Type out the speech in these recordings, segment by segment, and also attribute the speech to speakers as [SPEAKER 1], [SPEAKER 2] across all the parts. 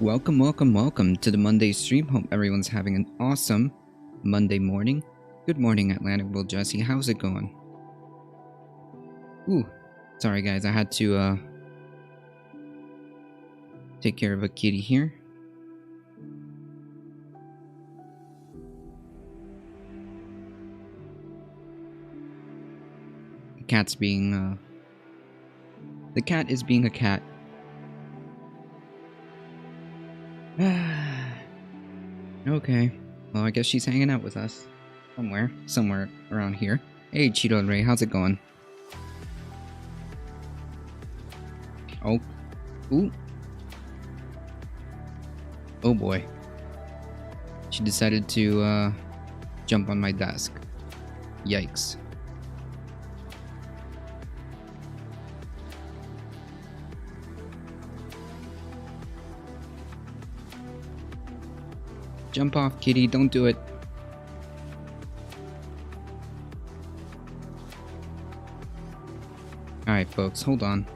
[SPEAKER 1] Welcome to the Monday stream. Hope everyone's having an awesome Monday morning. Good morning, Atlanticville Jesse. How's it going? Ooh, sorry guys, I had to take care of a kitty here. The cat's being the cat is being a cat. Okay, well I guess she's hanging out with us somewhere around here. Hey Cheeto and Ray, how's it going? Oh, ooh, oh boy, she decided to jump on my desk. Yikes. Jump off, kitty, don't do it. Alright, folks, hold on.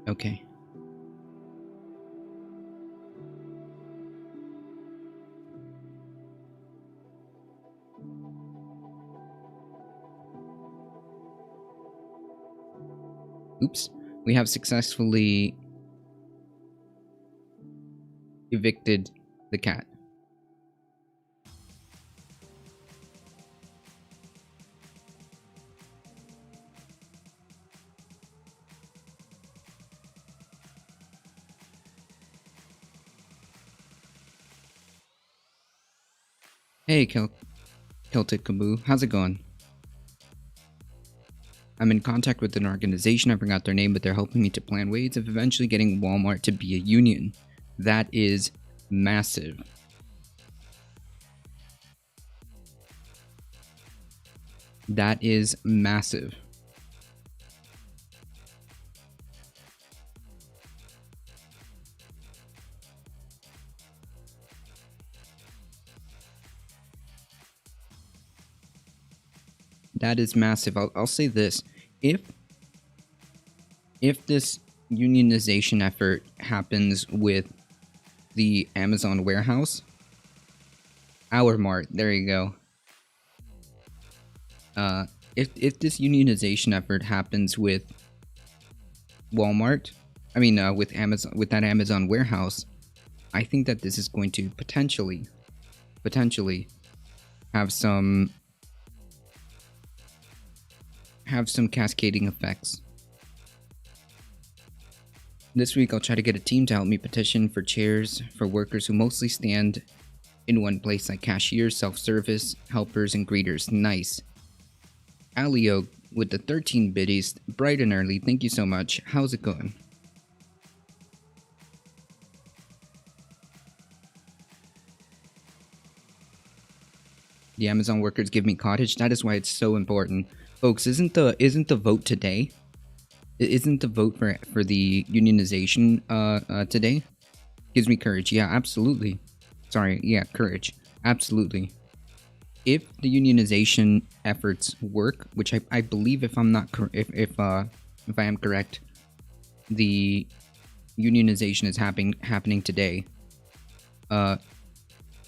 [SPEAKER 1] Okay. Oops. We have successfully evicted the cat. Hey, Celtic Kaboo, how's it going? I'm in contact with an organization, I forgot their name, but they're helping me to plan ways of eventually getting Walmart to be a union. That is massive. That is massive. That is massive. I'll say this. If this unionization effort happens with the Amazon warehouse, our Mart, there you go. If this unionization effort happens with Walmart, I mean with Amazon, with that Amazon warehouse, I think that this is going to potentially have some cascading effects. This week I'll try to get a team to help me petition for chairs for workers who mostly stand in one place, like cashiers, self-service, helpers, and greeters. Nice. Alio with the 13 biddies, bright and early, thank you so much. How's it going? The Amazon workers give me cottage, that is why it's so important. Folks, isn't the vote today? Isn't the vote for the unionization today? Gives me courage. Yeah, absolutely. Sorry, yeah, courage. Absolutely. If the unionization efforts work, which I believe, if I'm not if I am correct, the unionization is happening today.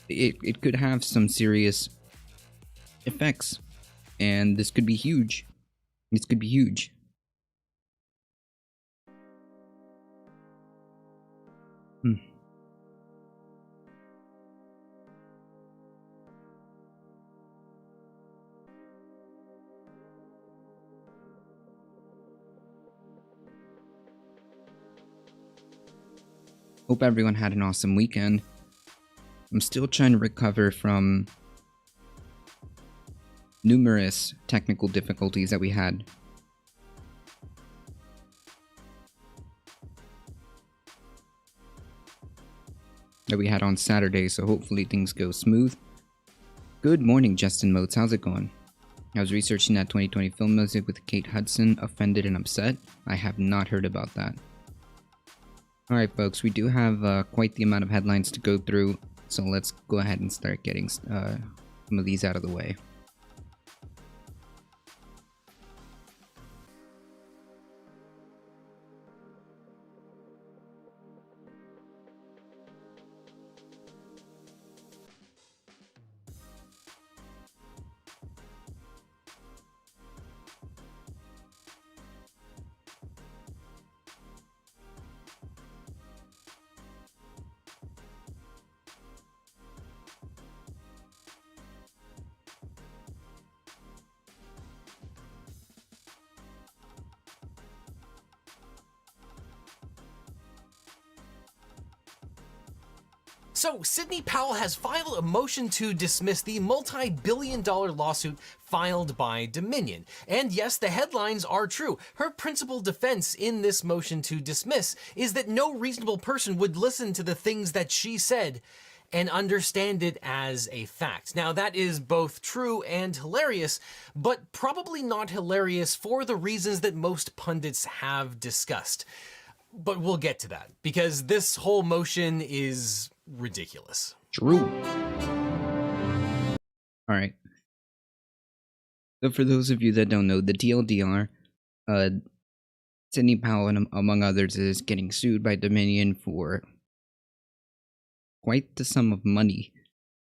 [SPEAKER 1] It could have some serious effects, and this could be huge. This could be huge. Hope everyone had an awesome weekend. I'm still trying to recover from numerous technical difficulties that we had. On Saturday, so hopefully things go smooth. Good morning, Justin Motes. How's it going? I was researching that 2020 film music with Kate Hudson, Offended and Upset. I have not heard about that. Alright folks, we do have quite the amount of headlines to go through, so let's go ahead and start getting some of these out of the way.
[SPEAKER 2] So, Sidney Powell has filed a motion to dismiss the multi-billion-dollar lawsuit filed by Dominion. And yes, the headlines are true. Her principal defense in this motion to dismiss is that no reasonable person would listen to the things that she said and understand it as a fact. Now, that is both true and hilarious, but probably not hilarious for the reasons that most pundits have discussed. But we'll get to that, because this whole motion is ridiculous.
[SPEAKER 1] True. Alright. So for those of you that don't know, the TLDR, Sidney Powell, among others, is getting sued by Dominion for quite the sum of money.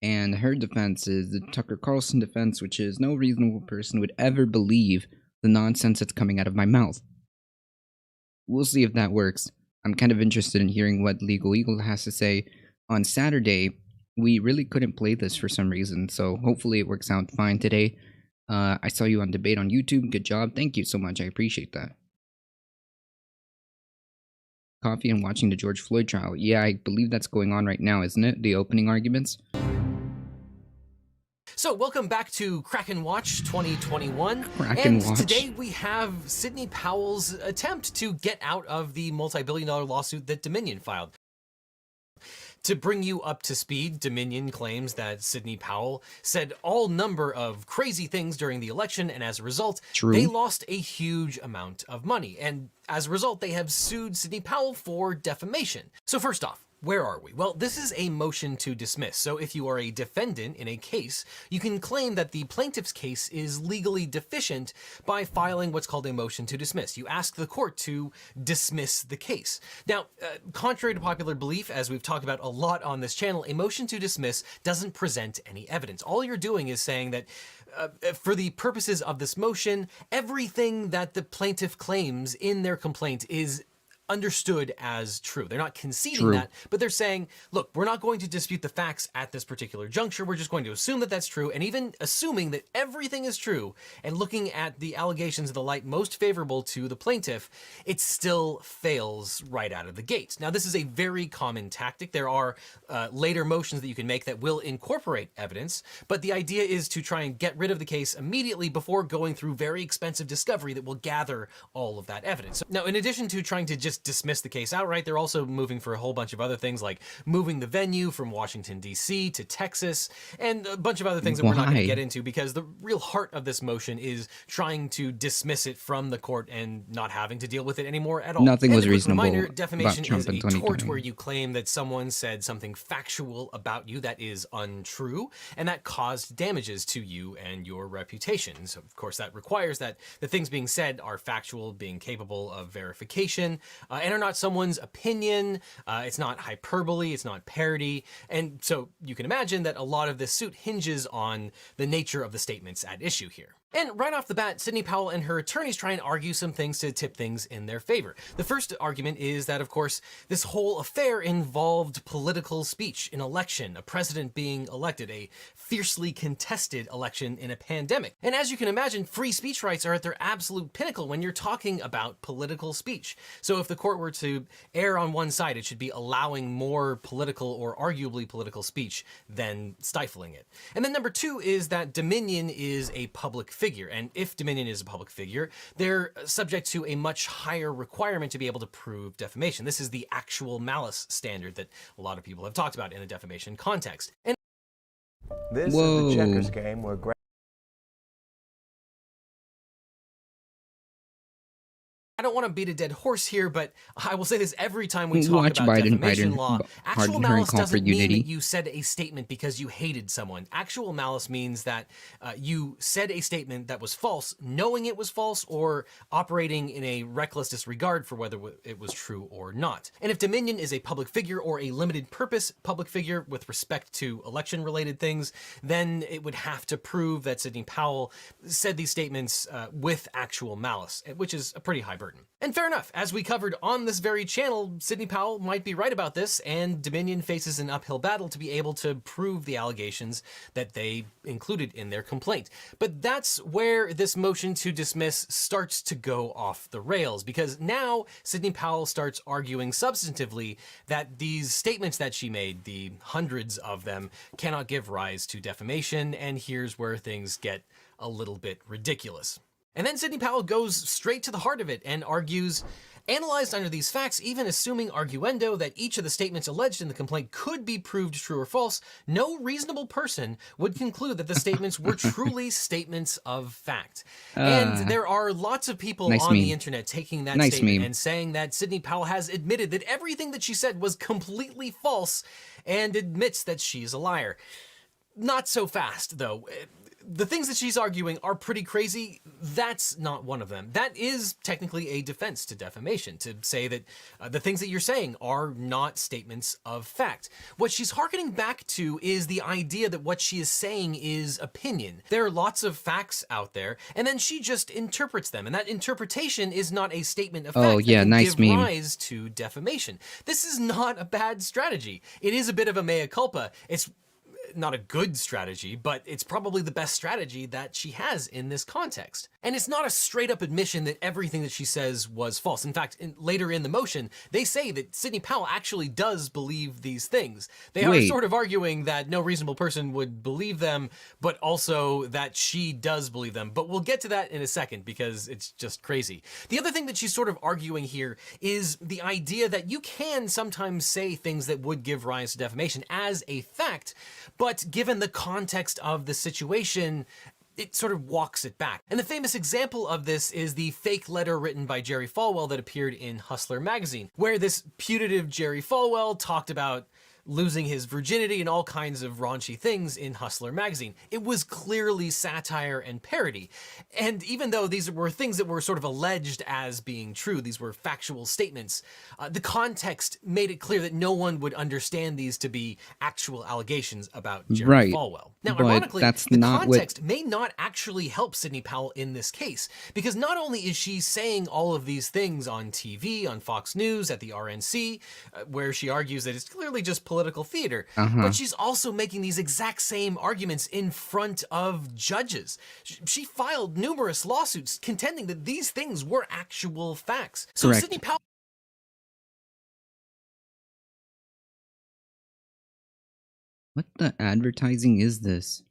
[SPEAKER 1] And her defense is the Tucker Carlson defense, which is no reasonable person would ever believe the nonsense that's coming out of my mouth. We'll see if that works. I'm kind of interested in hearing what Legal Eagle has to say. On Saturday, we really couldn't play this for some reason, so hopefully it works out fine today. I saw you on Debate on YouTube. Good job. Thank you so much. I appreciate that. Coffee and watching the George Floyd trial. Yeah, I believe that's going on right now, isn't it? The opening arguments.
[SPEAKER 2] So, welcome back to Kraken Watch 2021.
[SPEAKER 1] Kraken Watch.
[SPEAKER 2] Today we have Sidney Powell's attempt to get out of the multi-billion-dollar lawsuit that Dominion filed. To bring you up to speed, Dominion claims that Sidney Powell said all number of crazy things during the election, and as a result, they lost a huge amount of money. And as a result, they have sued Sidney Powell for defamation. So first off, where are we? Well, this is a motion to dismiss. So if you are a defendant in a case, you can claim that the plaintiff's case is legally deficient by filing what's called a motion to dismiss. You ask the court to dismiss the case. Now, contrary to popular belief, as we've talked about a lot on this channel, a motion to dismiss doesn't present any evidence. All you're doing is saying that for the purposes of this motion, everything that the plaintiff claims in their complaint is understood as true. They're not conceding that, but they're saying, look, we're not going to dispute the facts at this particular juncture. We're just going to assume that that's true. And even assuming that everything is true and looking at the allegations in the light most favorable to the plaintiff, it still fails right out of the gate. Now, this is a very common tactic. There are later motions that you can make that will incorporate evidence, but the idea is to try and get rid of the case immediately before going through very expensive discovery that will gather all of that evidence. Now, in addition to trying to just dismiss the case outright, they're also moving for a whole bunch of other things, like moving the venue from Washington, D.C. to Texas, and a bunch of other things that we're not going to get into, because the real heart of this motion is trying to dismiss it from the court and not having to deal with it anymore at all.
[SPEAKER 1] Nothing was reasonable.
[SPEAKER 2] Reminder, defamation is a tort where you claim that someone said something factual about you that is untrue, and that caused damages to you and your reputation. So, of course, that requires that the things being said are factual, being capable of verification, and are not someone's opinion. It's not hyperbole, it's not parody. And so you can imagine that a lot of this suit hinges on the nature of the statements at issue here. And right off the bat, Sidney Powell and her attorneys try and argue some things to tip things in their favor. The first argument is that, of course, this whole affair involved political speech, an election, a president being elected, a fiercely contested election in a pandemic. And as you can imagine, free speech rights are at their absolute pinnacle when you're talking about political speech. So if the court were to err on one side, it should be allowing more political or arguably political speech than stifling it. And then number two is that Dominion is a public figure. And if Dominion is a public figure, they're subject to a much higher requirement to be able to prove defamation. This is the actual malice standard that a lot of people have talked about in a defamation context. And
[SPEAKER 3] this is the checkers game where
[SPEAKER 2] I don't want to beat a dead horse here, but I will say this every time we talk
[SPEAKER 1] Watch
[SPEAKER 2] about
[SPEAKER 1] Biden,
[SPEAKER 2] defamation
[SPEAKER 1] Biden,
[SPEAKER 2] law. Actual
[SPEAKER 1] Harry
[SPEAKER 2] malice
[SPEAKER 1] call for
[SPEAKER 2] doesn't mean
[SPEAKER 1] unity.
[SPEAKER 2] that you said a statement because you hated someone. Actual malice means that you said a statement that was false, knowing it was false, or operating in a reckless disregard for whether it was true or not. And if Dominion is a public figure or a limited purpose public figure with respect to election-related things, then it would have to prove that Sidney Powell said these statements with actual malice, which is a pretty high burden. And fair enough, as we covered on this very channel, Sidney Powell might be right about this, and Dominion faces an uphill battle to be able to prove the allegations that they included in their complaint. But that's where this motion to dismiss starts to go off the rails, because now Sidney Powell starts arguing substantively that these statements that she made, the hundreds of them, cannot give rise to defamation, and here's where things get a little bit ridiculous. And then Sidney Powell goes straight to the heart of it and argues, analyzed under these facts, even assuming arguendo that each of the statements alleged in the complaint could be proved true or false, no reasonable person would conclude that the statements were truly statements of fact. And there are lots of people on the internet taking that statement and saying that Sidney Powell has admitted that everything that she said was completely false and admits that she's a liar. Not so fast, though. The things that she's arguing are pretty crazy. That's not one of them. That is technically a defense to defamation, to say that the things that you're saying are not statements of fact. What she's hearkening back to is the idea that what she is saying is opinion. There are lots of facts out there, and then she just interprets them, and that interpretation is not a statement of fact that can give rise to defamation. This is not a bad strategy. It is a bit of a mea culpa. It's not a good strategy, but it's probably the best strategy that she has in this context. And it's not a straight up admission that everything that she says was false. In fact, later in the motion, they say that Sidney Powell actually does believe these things. They are sort of arguing that no reasonable person would believe them, but also that she does believe them. But we'll get to that in a second because it's just crazy. The other thing that she's sort of arguing here is the idea that you can sometimes say things that would give rise to defamation as a fact, but given the context of the situation, it sort of walks it back. And the famous example of this is the fake letter written by Jerry Falwell that appeared in Hustler magazine, where this putative Jerry Falwell talked about losing his virginity and all kinds of raunchy things in Hustler magazine. It was clearly satire and parody. And even though these were things that were sort of alleged as being true, these were factual statements, the context made it clear that no one would understand these to be actual allegations about Jerry Falwell. Now, ironically, the context may not actually help Sidney Powell in this case, because not only is she saying all of these things on TV, on Fox News, at the RNC, where she argues that it's clearly just political theater, but she's also making these exact same arguments in front of judges. She filed numerous lawsuits contending that these things were actual facts. So Sidney Powell
[SPEAKER 1] What the advertising is this?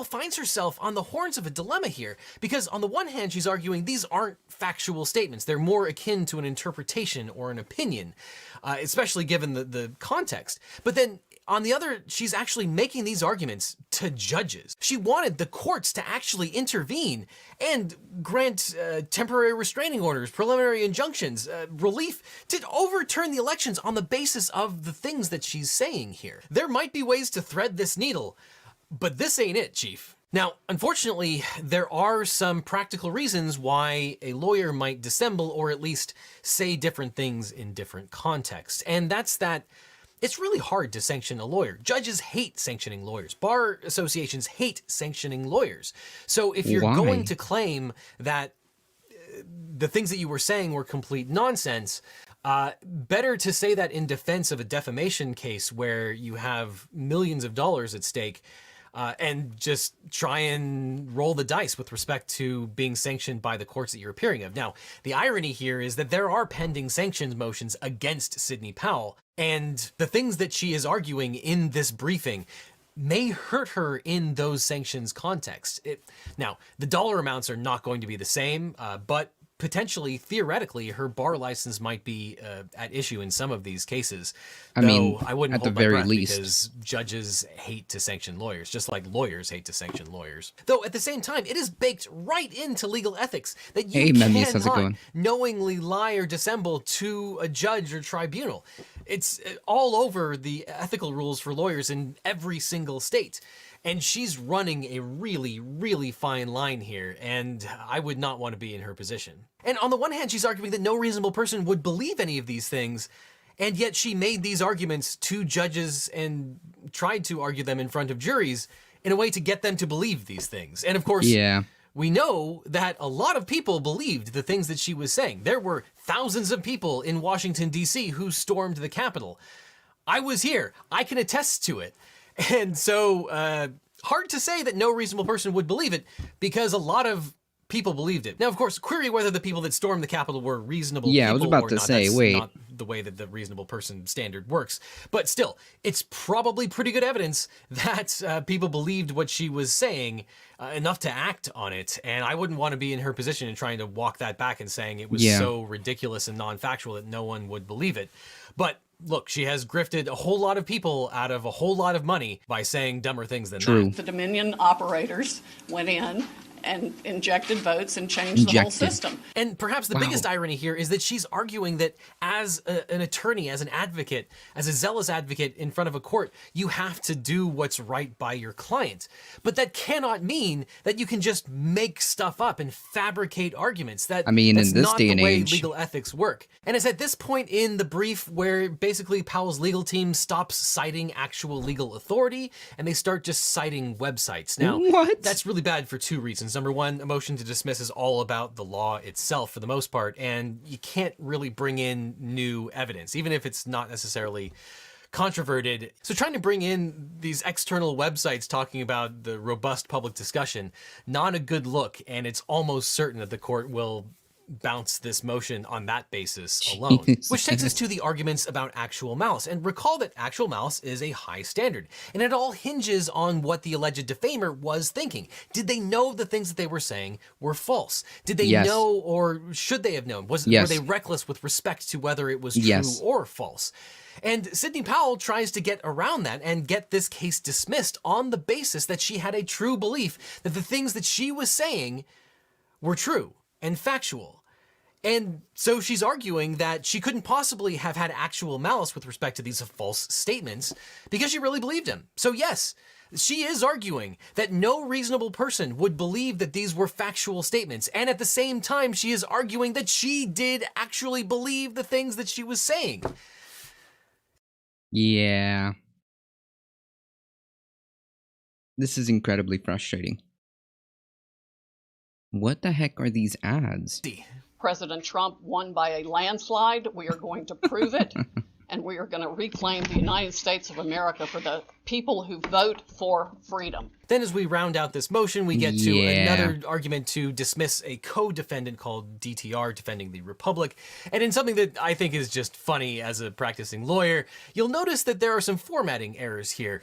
[SPEAKER 2] finds herself on the horns of a dilemma here, because on the one hand, she's arguing these aren't factual statements. They're more akin to an interpretation or an opinion, especially given the context. But then on the other, she's actually making these arguments to judges. She wanted the courts to actually intervene and grant temporary restraining orders, preliminary injunctions, relief to overturn the elections on the basis of the things that she's saying here. There might be ways to thread this needle, but this ain't it, Chief. Now, unfortunately, there are some practical reasons why a lawyer might dissemble or at least say different things in different contexts. And that's that it's really hard to sanction a lawyer. Judges hate sanctioning lawyers. Bar associations hate sanctioning lawyers. So if you're going to claim that the things that you were saying were complete nonsense, better to say that in defense of a defamation case where you have millions of dollars at stake, and just try and roll the dice with respect to being sanctioned by the courts that you're appearing of. Now, the irony here is that there are pending sanctions motions against Sidney Powell, and the things that she is arguing in this briefing may hurt her in those sanctions context. Now, the dollar amounts are not going to be the same, but potentially, theoretically, her bar license might be at issue in some of these cases.
[SPEAKER 1] I mean,
[SPEAKER 2] I wouldn't
[SPEAKER 1] at
[SPEAKER 2] hold
[SPEAKER 1] the
[SPEAKER 2] my
[SPEAKER 1] very
[SPEAKER 2] breath
[SPEAKER 1] least,
[SPEAKER 2] because judges hate to sanction lawyers, just like lawyers hate to sanction lawyers. Though at the same time, it is baked right into legal ethics that you cannot knowingly lie or dissemble to a judge or tribunal. It's all over the ethical rules for lawyers in every single state. And she's running a really, really fine line here, and I would not want to be in her position. And on the one hand, she's arguing that no reasonable person would believe any of these things, and yet she made these arguments to judges and tried to argue them in front of juries in a way to get them to believe these things. And of course, we know that a lot of people believed the things that she was saying. There were thousands of people in Washington, D.C. who stormed the Capitol. I was here. I can attest to it. And so, hard to say that no reasonable person would believe it, because a lot of people believed it. Now, of course, query whether the people that stormed the Capitol were reasonable people.
[SPEAKER 1] I was about to say,
[SPEAKER 2] That's not the way that the reasonable person standard works. But still, it's probably pretty good evidence that people believed what she was saying enough to act on it. And I wouldn't want to be in her position and trying to walk that back and saying it was so ridiculous and non-factual that no one would believe it. But look, she has grifted a whole lot of people out of a whole lot of money by saying dumber things than that.
[SPEAKER 4] The Dominion operators went in and injected votes and changed the whole system.
[SPEAKER 2] And perhaps the biggest irony here is that she's arguing that as an attorney, as an advocate, as a zealous advocate in front of a court, you have to do what's right by your client. But that cannot mean that you can just make stuff up and fabricate arguments. That's
[SPEAKER 1] in this
[SPEAKER 2] not
[SPEAKER 1] day and
[SPEAKER 2] the way
[SPEAKER 1] age,
[SPEAKER 2] legal ethics work. And it's at this point in the brief where basically Powell's legal team stops citing actual legal authority and they start just citing websites. Now, that's really bad for two reasons. Number one, a motion to dismiss is all about the law itself for the most part, and you can't really bring in new evidence, even if it's not necessarily controverted. So trying to bring in these external websites talking about the robust public discussion, not a good look, and it's almost certain that the court will bounce this motion on that basis alone. Which takes us to the arguments about actual malice. And recall that actual malice is a high standard, and it all hinges on what the alleged defamer was thinking. Did they know the things that they were saying were false? Did they know, or should they have known? Were they reckless with respect to whether it was true or false? And Sidney Powell tries to get around that and get this case dismissed on the basis that she had a true belief that the things that she was saying were true and factual. And so she's arguing that she couldn't possibly have had actual malice with respect to these false statements because she really believed him. So yes, she is arguing that no reasonable person would believe that these were factual statements. And at the same time, she is arguing that she did actually believe the things that she was saying.
[SPEAKER 1] Yeah. This is incredibly frustrating. What the heck are these ads?
[SPEAKER 4] President Trump won by a landslide. We are going to prove it, and we are going to reclaim the United States of America for the people who vote for freedom.
[SPEAKER 2] Then as we round out this motion, we get to another argument to dismiss a co-defendant called DTR defending the Republic. And in something that I think is just funny as a practicing lawyer, you'll notice that there are some formatting errors here.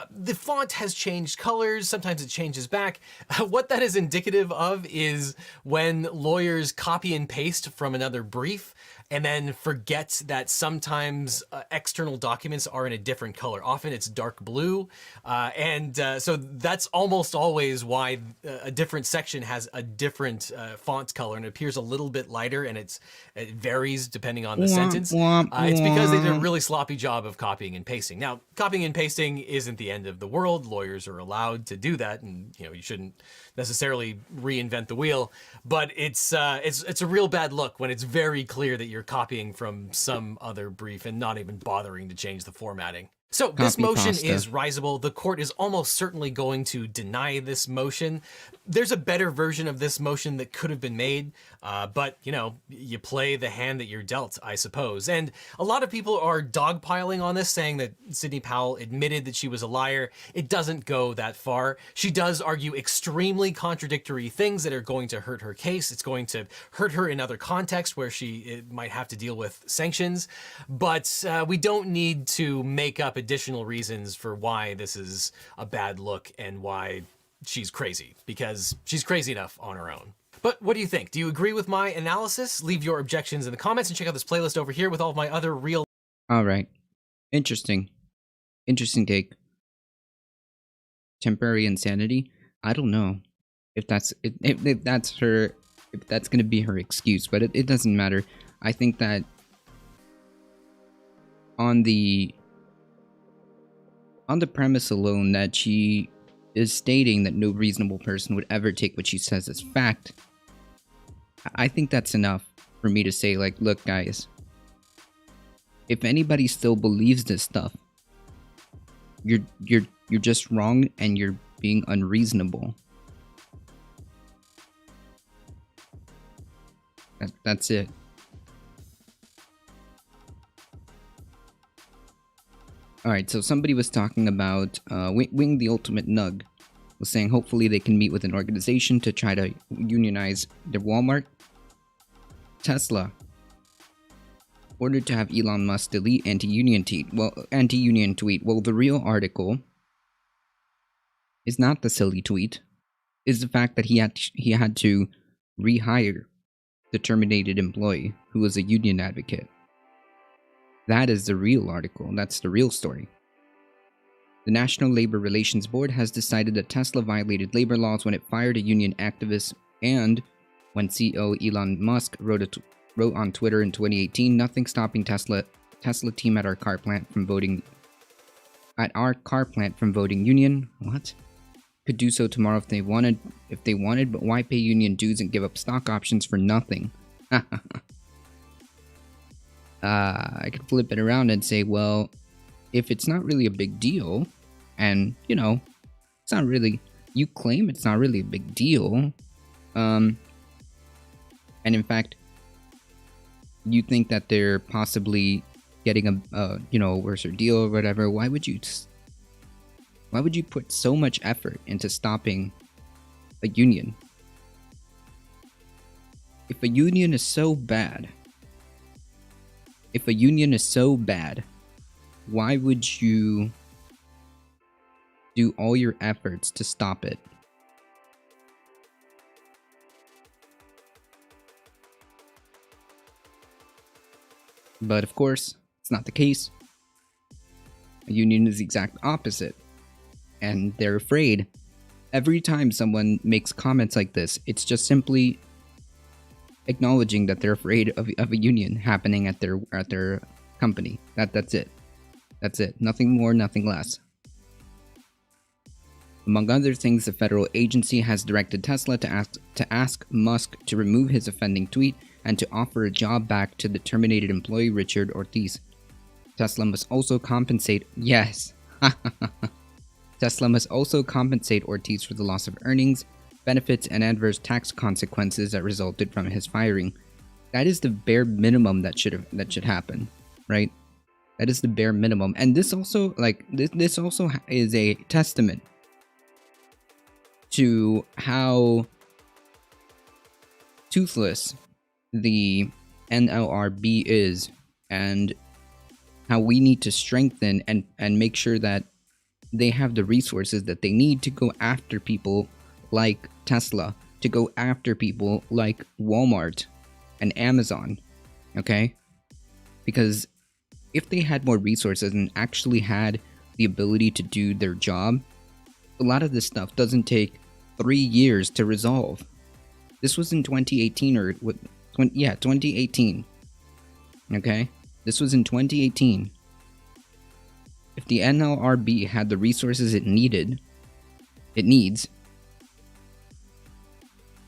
[SPEAKER 2] The font has changed colors, sometimes it changes back. What that is indicative of is when lawyers copy and paste from another brief and then forget that sometimes external documents are in a different color. Often it's dark blue. So that's almost always why a different section has a different font color and it appears a little bit lighter, and it varies depending on the sentence. It's because they did a really sloppy job of copying and pasting. Now, copying and pasting is isn't the end of the world. Lawyers are allowed to do that, and you shouldn't necessarily reinvent the wheel. But it's a real bad look when it's very clear that you're copying from some other brief and not even bothering to change the formatting. So this
[SPEAKER 1] Copy
[SPEAKER 2] motion
[SPEAKER 1] pasta.
[SPEAKER 2] is risible. The court is almost certainly going to deny this motion. There's a better version of this motion that could have been made, but you play the hand that you're dealt, I suppose. And a lot of people are dogpiling on this, saying that Sidney Powell admitted that she was a liar. It doesn't go that far. She does argue extremely contradictory things that are going to hurt her case. It's going to hurt her in other contexts where she might have to deal with sanctions. But we don't need to make up additional reasons for why this is a bad look and why she's crazy, because she's crazy enough on her own. But what do you think? Do you agree with my analysis? Leave your objections in the comments and check out this playlist over here with all of my other real...
[SPEAKER 1] All right. Interesting take. Temporary insanity. I don't know if that's going to be her excuse, but it doesn't matter. I think that on the premise alone that she is stating that no reasonable person would ever take what she says as fact, I think that's enough for me to say, like, look guys, if anybody still believes this stuff, you're just wrong and you're being unreasonable. That's it. Alright, so somebody was talking about Wing the Ultimate Nug was saying hopefully they can meet with an organization to try to unionize their Walmart. Tesla ordered to have Elon Musk delete anti-union tweet. Well, the real article is not the silly tweet. Is the fact that he had to rehire the terminated employee who was a union advocate. That is the real article. That's the real story. The National Labor Relations Board has decided that Tesla violated labor laws when it fired a union activist, and when CEO Elon Musk wrote on Twitter in 2018, "Nothing stopping Tesla team at our car plant from voting union." What? Could do so tomorrow if they wanted, but why pay union dues and give up stock options for nothing? I could flip it around and say, well, if it's not really a big deal, and, it's not really, you claim it's not really a big deal, and in fact, you think that they're possibly getting a worse deal or whatever, why would you put so much effort into stopping a union? If a union is so bad, why would you do all your efforts to stop it? But of course, it's not the case. A union is the exact opposite. And they're afraid. Every time someone makes comments like this, it's just simply acknowledging that they're afraid of a union happening at their company. That's it. That's it. Nothing more, nothing less. Among other things, the federal agency has directed Tesla to ask Musk to remove his offending tweet and to offer a job back to the terminated employee Richard Ortiz. Tesla must also compensate. Yes. Tesla must also compensate Ortiz for the loss of earnings, benefits, and adverse tax consequences that resulted from his firing. That is the bare minimum that should happen, right? That is the bare minimum. And this also, this also is a testament to how toothless the NLRB is, and how we need to strengthen and make sure that they have the resources that they need to go after people like Tesla, to go after people like Walmart and Amazon, okay? Because if they had more resources and actually had the ability to do their job, a lot of this stuff doesn't take 3 years to resolve. This was in 2018 or what? 2018. Okay, this was in 2018. If the NLRB had the resources it needs,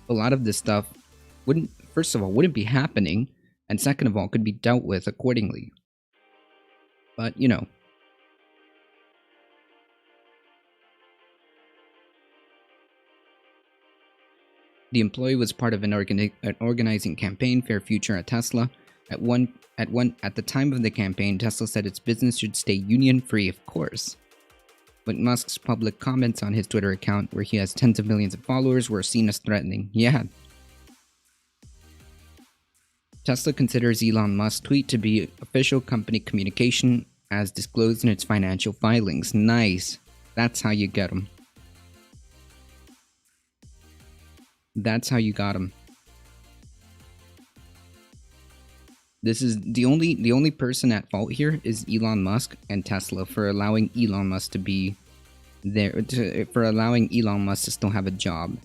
[SPEAKER 1] a lot of this stuff wouldn't, first of all, wouldn't be happening, and second of all, could be dealt with accordingly. But, you know. The employee was part of an organizing campaign, Fair Future at Tesla. At the time of the campaign, Tesla said its business should stay union-free, of course. But Musk's public comments on his Twitter account, where he has tens of millions of followers, were seen as threatening. Yeah. Tesla considers Elon Musk's tweet to be official company communication as disclosed in its financial filings. Nice. That's how you get them. That's how you got them. This is the only person at fault here is Elon Musk and Tesla for allowing Elon Musk to be there, for allowing Elon Musk to still have a job.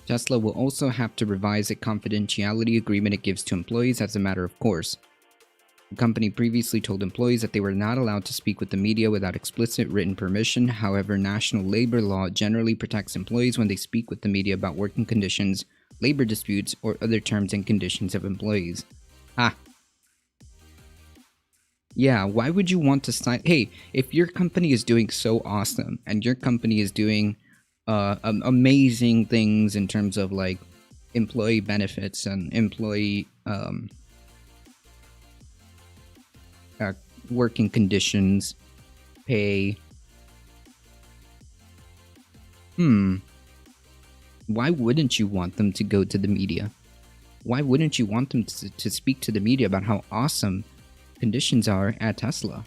[SPEAKER 1] Tesla will also have to revise a confidentiality agreement it gives to employees as a matter of course. The company previously told employees that they were not allowed to speak with the media without explicit written permission. However, national labor law generally protects employees when they speak with the media about working conditions, labor disputes, or other terms and conditions of employees. Yeah, why would you want to sign? Hey, if your company is doing so awesome and your company is doing amazing things in terms of like employee benefits and employee working conditions, pay. Why wouldn't you want them to go to the media? Why wouldn't you want them to speak to the media about how awesome conditions are at Tesla?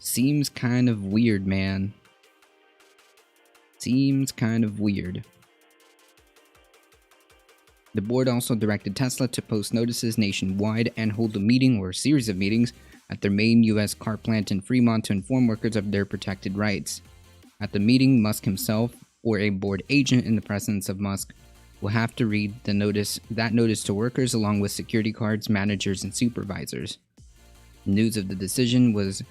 [SPEAKER 1] Seems kind of weird, man. Seems kind of weird. The board also directed Tesla to post notices nationwide and hold a meeting or a series of meetings at their main U.S. car plant in Fremont to inform workers of their protected rights. At the meeting, Musk himself, or a board agent in the presence of Musk, will have to read that notice to workers along with security guards, managers, and supervisors. News of the decision was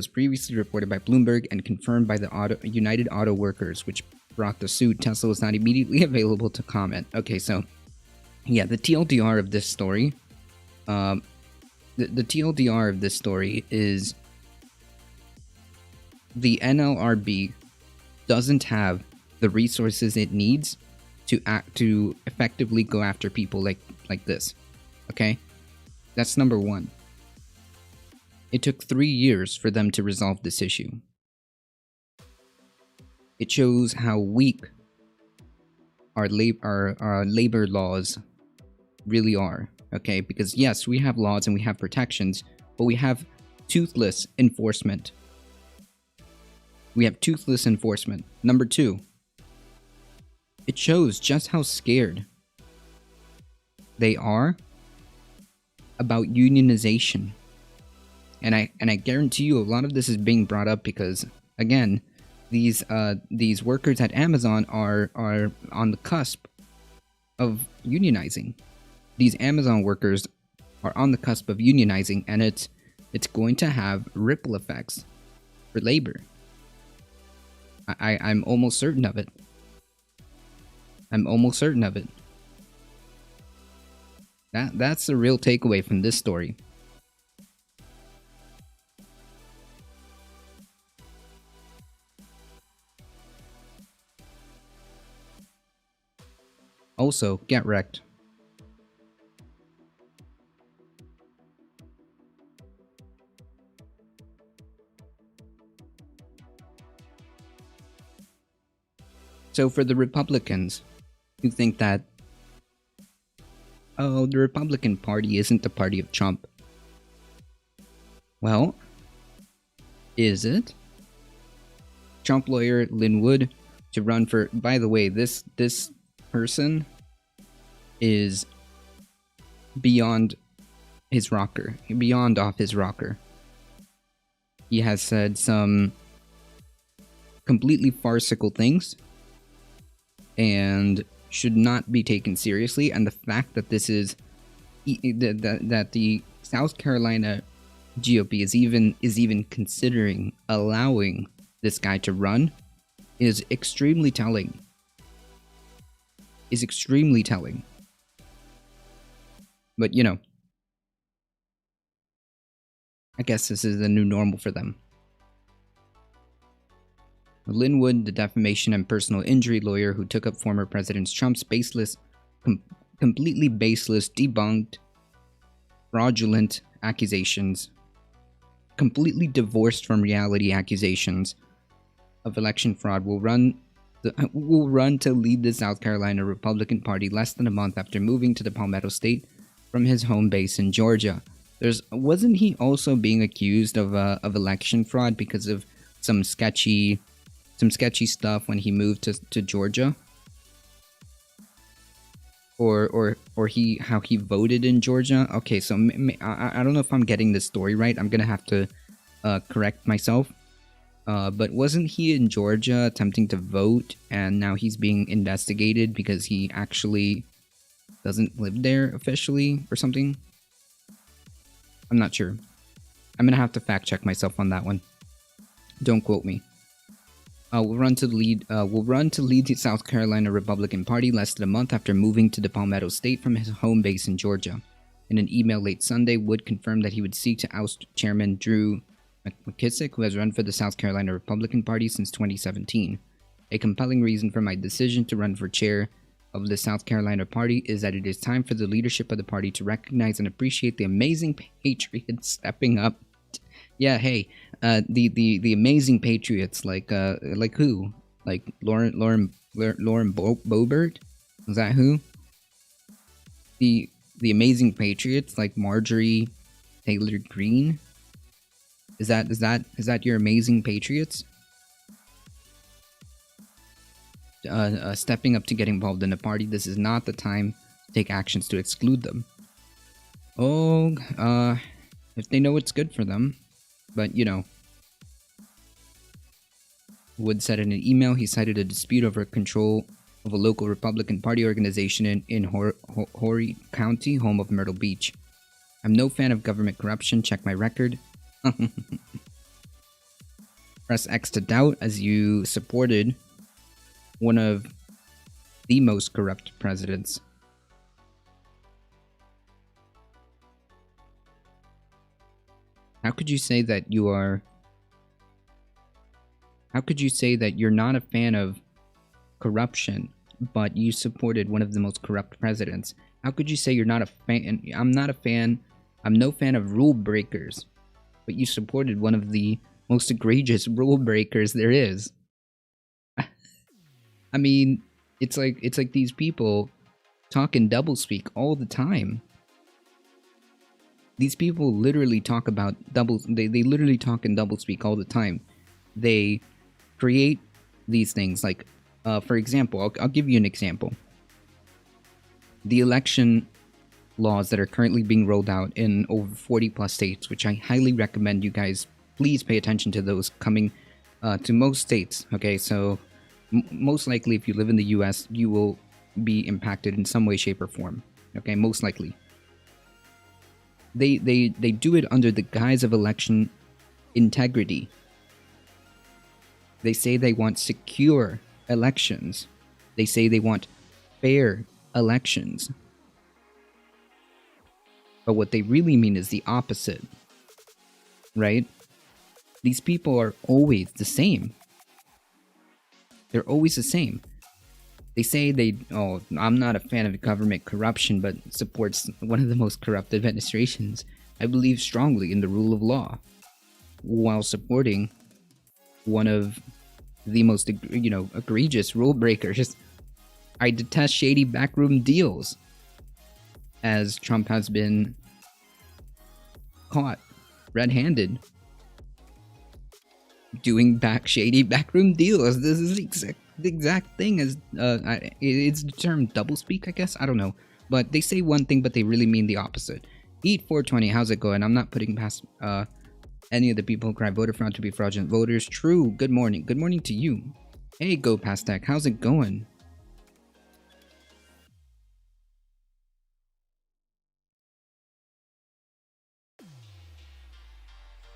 [SPEAKER 1] previously reported by Bloomberg and confirmed by the United Auto Workers, which brought the suit. Tesla was not immediately available to comment. Okay, so yeah, the TLDR of this story, the TLDR of this story is the NLRB doesn't have the resources it needs to effectively go after people like this. Okay? That's number one. It took 3 years for them to resolve this issue. It shows how weak our labor laws really are. Okay, because yes, we have laws and we have protections, but we have toothless enforcement. Number two, it shows just how scared they are about unionization. And I guarantee you a lot of this is being brought up because, again, these workers at Amazon are on the cusp of unionizing. These Amazon workers are on the cusp of unionizing, and it's going to have ripple effects for labor. I'm almost certain of it. That's the real takeaway from this story. Also, get wrecked. So for the Republicans who think that, oh, the Republican Party isn't the party of Trump. Well, is it? Trump lawyer Lin Wood to run for. By the way, this person is beyond his rocker, beyond off his rocker. He has said some completely farcical things and should not be taken seriously. And the fact that this is that the South Carolina GOP is even considering allowing this guy to run is extremely telling. Is extremely telling. But you know, I guess this is the new normal for them. Lin Wood, the defamation and personal injury lawyer who took up former President Trump's completely baseless, debunked, fraudulent accusations, completely divorced from reality accusations of election fraud, will run to lead the South Carolina Republican Party less than a month after moving to the Palmetto State from his home base in Georgia. Wasn't he also being accused of election fraud because of some sketchy stuff when he moved to Georgia? Or how he voted in Georgia? Okay, so I don't know if I'm getting this story right. I'm gonna have to correct myself. But wasn't he in Georgia attempting to vote, and now he's being investigated because he actually doesn't live there officially or something? I'm not sure. I'm gonna have to fact check myself on that one. Don't quote me. Will run to lead the South Carolina Republican Party less than a month after moving to the Palmetto State from his home base in Georgia. In an email late Sunday, Wood confirmed that he would seek to oust Chairman Drew McKissick, who has run for the South Carolina Republican Party since 2017. A compelling reason for my decision to run for chair of the South Carolina Party is that it is time for the leadership of the party to recognize and appreciate the amazing patriots stepping up. Yeah, hey, the amazing patriots, like who? Like Lauren Boebert? Is that who? The amazing patriots, like Marjorie Taylor Greene? Is that your amazing patriots? Stepping up to get involved in the party. This is not the time to take actions to exclude them. Oh, if they know what's good for them. But, you know. Wood said in an email he cited a dispute over control of a local Republican Party organization in Horry County, home of Myrtle Beach. I'm no fan of government corruption. Check my record. Press X to doubt as you supported one of the most corrupt presidents. How could you say that you are... How could you say that you're not a fan of corruption, but you supported one of the most corrupt presidents? How could you say you're not a fan? I'm no fan of rule breakers, but you supported one of the most egregious rule breakers there is. I mean, it's like these people talk in doublespeak all the time. These people literally talk about they literally talk in doublespeak all the time. They create these things like, for example, I'll give you an example. The election laws that are currently being rolled out in over 40 plus states, which I highly recommend you guys please pay attention to those coming to most states. Okay, so most likely if you live in the US, you will be impacted in some way, shape, or form. Okay, most likely. They do it under the guise of election integrity. They say they want secure elections. They say they want fair elections. But what they really mean is the opposite. Right? These people are always the same. They're always the same. They say I'm not a fan of government corruption, but supports one of the most corrupt administrations. I believe strongly in the rule of law, while supporting one of the most, egregious rule breakers. I detest shady backroom deals, as Trump has been caught red-handed doing shady backroom deals. This is the exact thing as it's the term doublespeak, I guess. I don't know, but they say one thing, but they really mean the opposite. Eat 420. How's it going? I'm not putting past any of the people who cry voter fraud to be fraudulent voters. True. Good morning. Good morning to you. Hey, Go Past Tech. How's it going?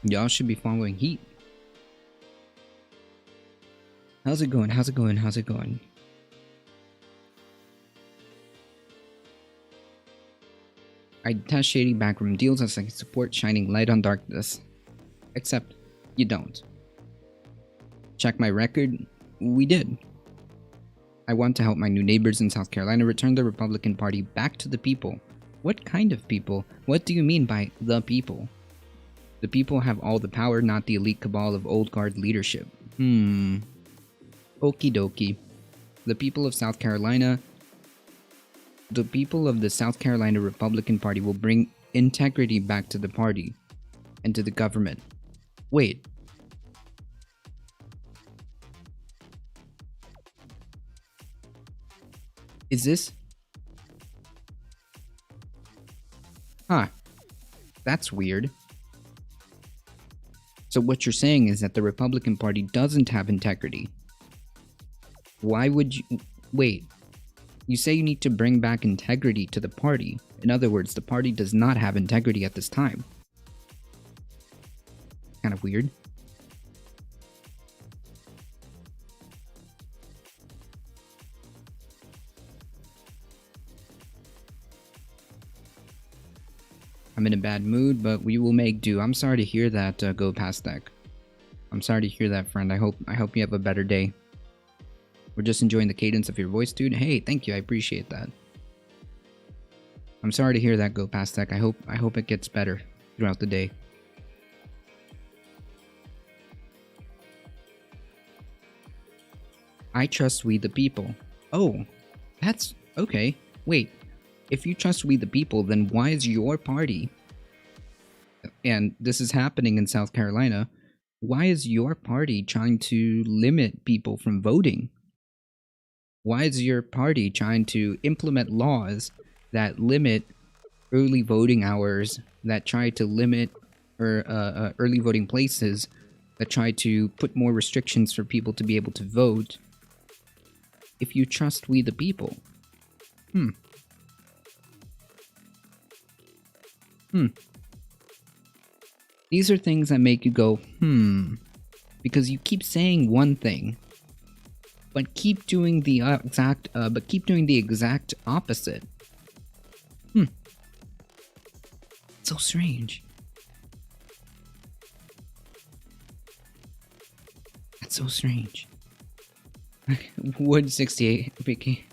[SPEAKER 1] Y'all should be following Heat. How's it going? How's it going? How's it going? I detest shady backroom deals as I support shining light on darkness. Except, you don't. Check my record. We did. I want to help my new neighbors in South Carolina return the Republican Party back to the people. What kind of people? What do you mean by the people? The people have all the power, not the elite cabal of old guard leadership. Okie dokie. The people of South Carolina... The people of the South Carolina Republican Party will bring integrity back to the party and to the government. Wait. Is this... Huh. That's weird. So what you're saying is that the Republican Party doesn't have integrity. Why would you... Wait. You say you need to bring back integrity to the party. In other words, the party does not have integrity at this time. Kind of weird. I'm in a bad mood, but we will make do. I'm sorry to hear that, Go Past Tech. I'm sorry to hear that, friend. I hope you have a better day. We're just enjoying the cadence of your voice, dude. Hey, thank you. I appreciate that. I'm sorry to hear that, Go Past Tech. I hope it gets better throughout the day. I trust we the people. Oh, that's okay. Wait, if you trust we the people, then why is your party, and this is happening in South Carolina, why is your party trying to limit people from voting? Why is your party trying to implement laws that limit early voting hours, that try to limit early voting places, that try to put more restrictions for people to be able to vote? If you trust we the people. These are things that make you go, because you keep saying one thing, but keep doing the exact opposite. So strange. That's so strange. Wood 68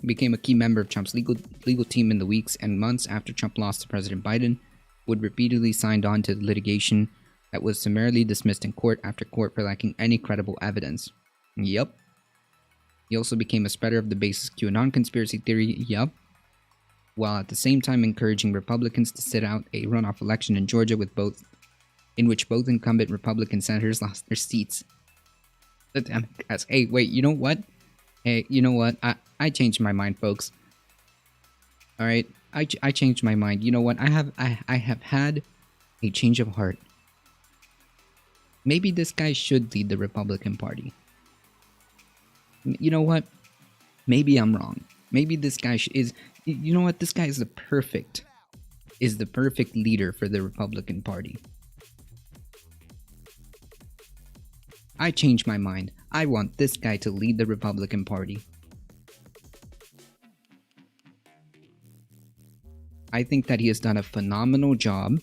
[SPEAKER 1] became a key member of Trump's legal team in the weeks and months after Trump lost to President Biden. Wood repeatedly signed on to litigation that was summarily dismissed in court after court for lacking any credible evidence. Yup. He also became a spreader of the basis QAnon conspiracy theory. Yup. While at the same time encouraging Republicans to sit out a runoff election in Georgia in which both incumbent Republican senators lost their seats. Hey, wait, you know what? Hey, you know what? I changed my mind, folks. All right, I changed my mind. You know what? I have had a change of heart. Maybe this guy should lead the Republican Party. You know what? Maybe I'm wrong. Maybe this guy is. You know what? This guy is the perfect leader for the Republican Party. I changed my mind. I want this guy to lead the Republican Party. I think that he has done a phenomenal job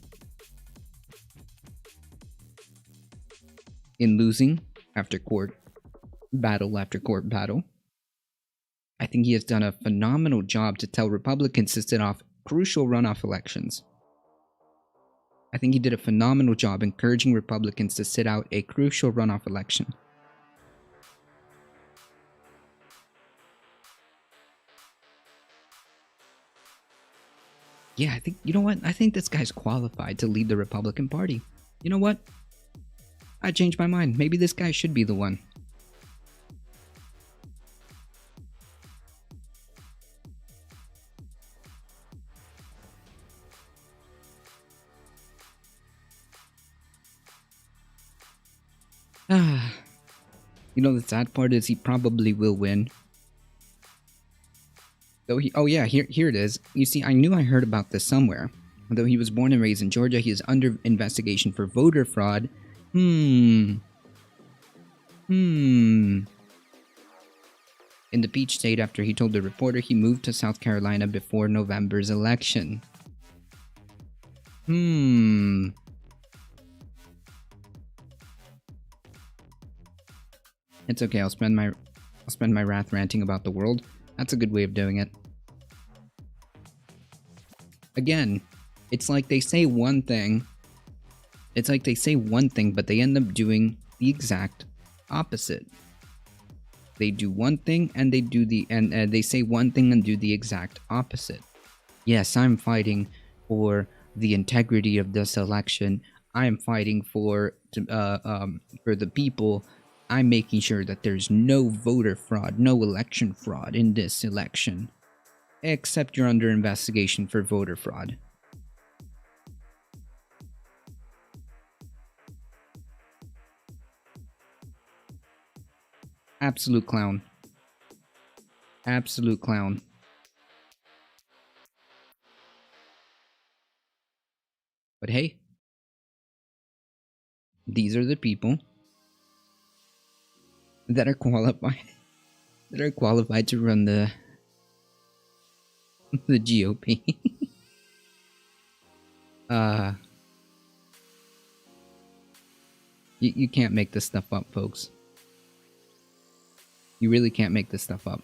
[SPEAKER 1] in losing after court battle after court battle. I think he has done a phenomenal job to tell Republicans to sit off crucial runoff elections. I think he did a phenomenal job encouraging Republicans to sit out a crucial runoff election. Yeah, I think, you know what? I think this guy's qualified to lead the Republican Party. You know what? I changed my mind. Maybe this guy should be the one. Ah, you know, the sad part is he probably will win. Though he, oh yeah, here it is. You see, I knew I heard about this somewhere. Though he was born and raised in Georgia, he is under investigation for voter fraud. In the Peach State after he told the reporter he moved to South Carolina before November's election. It's okay, I'll spend my wrath ranting about the world. That's a good way of doing it. Again, it's like they say one thing. It's like they say one thing, but they end up doing the exact opposite. They do one thing and they do they say one thing and do the exact opposite. Yes, I'm fighting for the integrity of this election. I'm fighting for the people. I'm making sure that there's no voter fraud, no election fraud in this election. Except you're under investigation for voter fraud. Absolute clown. Absolute clown. But hey, these are the people that are qualified to run the GOP. You can't make this stuff up, folks. You really can't make this stuff up.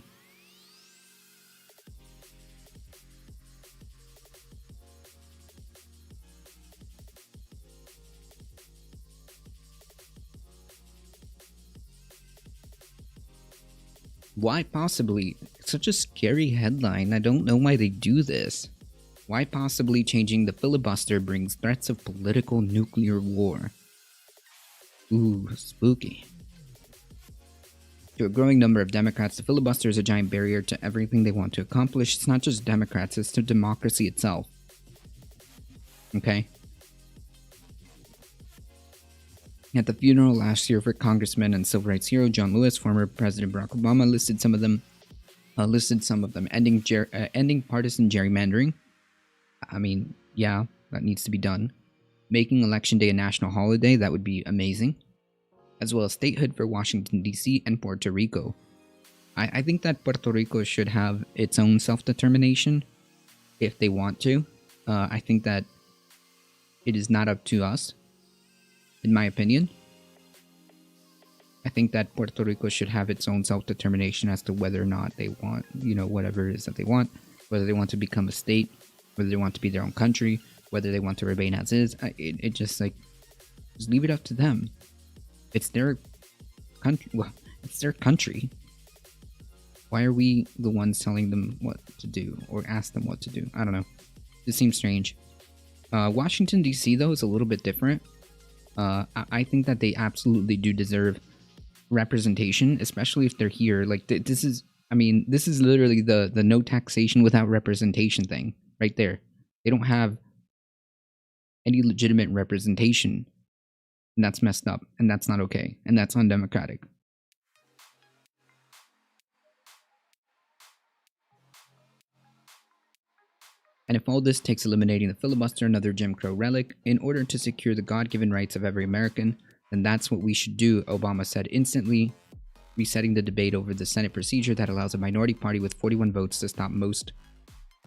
[SPEAKER 1] Why possibly? Such a scary headline. I don't know why they do this. Why possibly changing the filibuster brings threats of political nuclear war? Ooh, spooky. To a growing number of Democrats, the filibuster is a giant barrier to everything they want to accomplish. It's not just Democrats, it's to democracy itself. Okay? At the funeral last year for Congressman and civil rights hero John Lewis, former President Barack Obama listed some of them, ending partisan gerrymandering. I mean, yeah, that needs to be done. Making Election Day a national holiday, that would be amazing. As well as statehood for Washington, D.C. and Puerto Rico. I think that Puerto Rico should have its own self-determination if they want to. I think that it is not up to us, in my opinion. I think that Puerto Rico should have its own self-determination as to whether or not they want, whatever it is that they want, whether they want to become a state, whether they want to be their own country, whether they want to remain as is. It just leave it up to them. It's their country. Well, it's their country. Why are we the ones telling them what to do or ask them what to do? I don't know. It seems strange. Washington, D.C., though, is a little bit different. I think that they absolutely do deserve representation, especially if they're here. Like, this is literally the no taxation without representation thing right there. They don't have any legitimate representation. And that's messed up, and that's not okay, and that's undemocratic. And if all this takes eliminating the filibuster, another Jim Crow relic, in order to secure the God-given rights of every American, then that's what we should do, Obama said instantly, resetting the debate over the Senate procedure that allows a minority party with 41 votes to stop most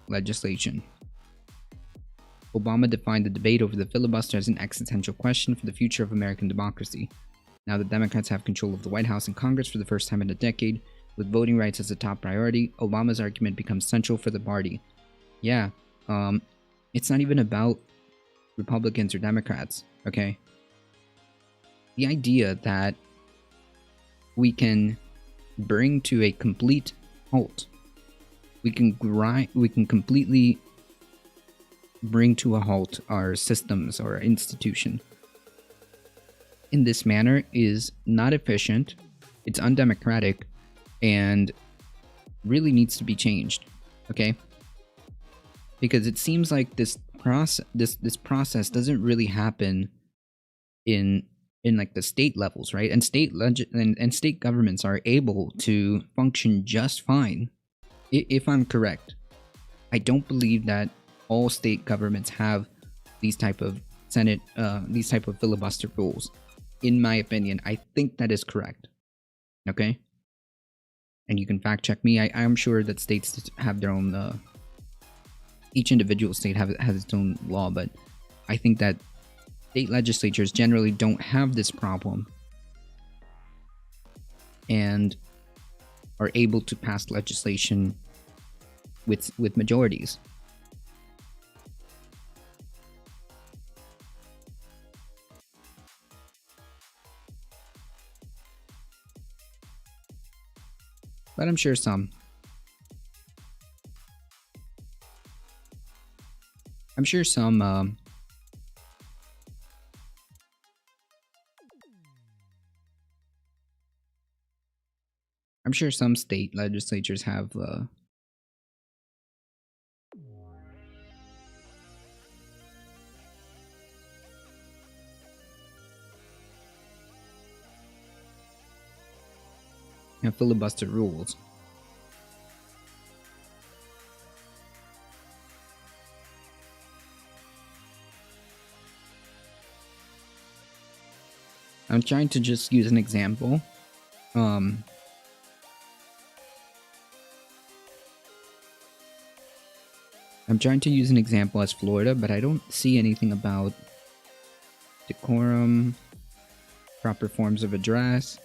[SPEAKER 1] legislation. Obama defined the debate over the filibuster as an existential question for the future of American democracy. Now that Democrats have control of the White House and Congress for the first time in a decade, with voting rights as a top priority, Obama's argument becomes central for the party. Yeah, it's not even about Republicans or Democrats, okay? The idea that we can bring to a complete halt, we can completely bring to a halt our systems or our institution in this manner is not efficient, it's undemocratic, and really needs to be changed, okay? Because it seems like this process doesn't really happen in in like the state levels, right? And and state governments are able to function just fine. If I'm correct, I don't believe that all state governments have these type of these type of filibuster rules. In my opinion, I think that is correct. Okay, and you can fact check me. I'm sure that states have their own. Each individual state has its own law, but I think that state legislatures generally don't have this problem and are able to pass legislation with majorities. But I'm sure some. I'm sure some I'm sure some state legislatures have filibuster rules. I'm trying to just use an example. I'm trying to use an example as Florida, but I don't see anything about decorum, proper forms of address,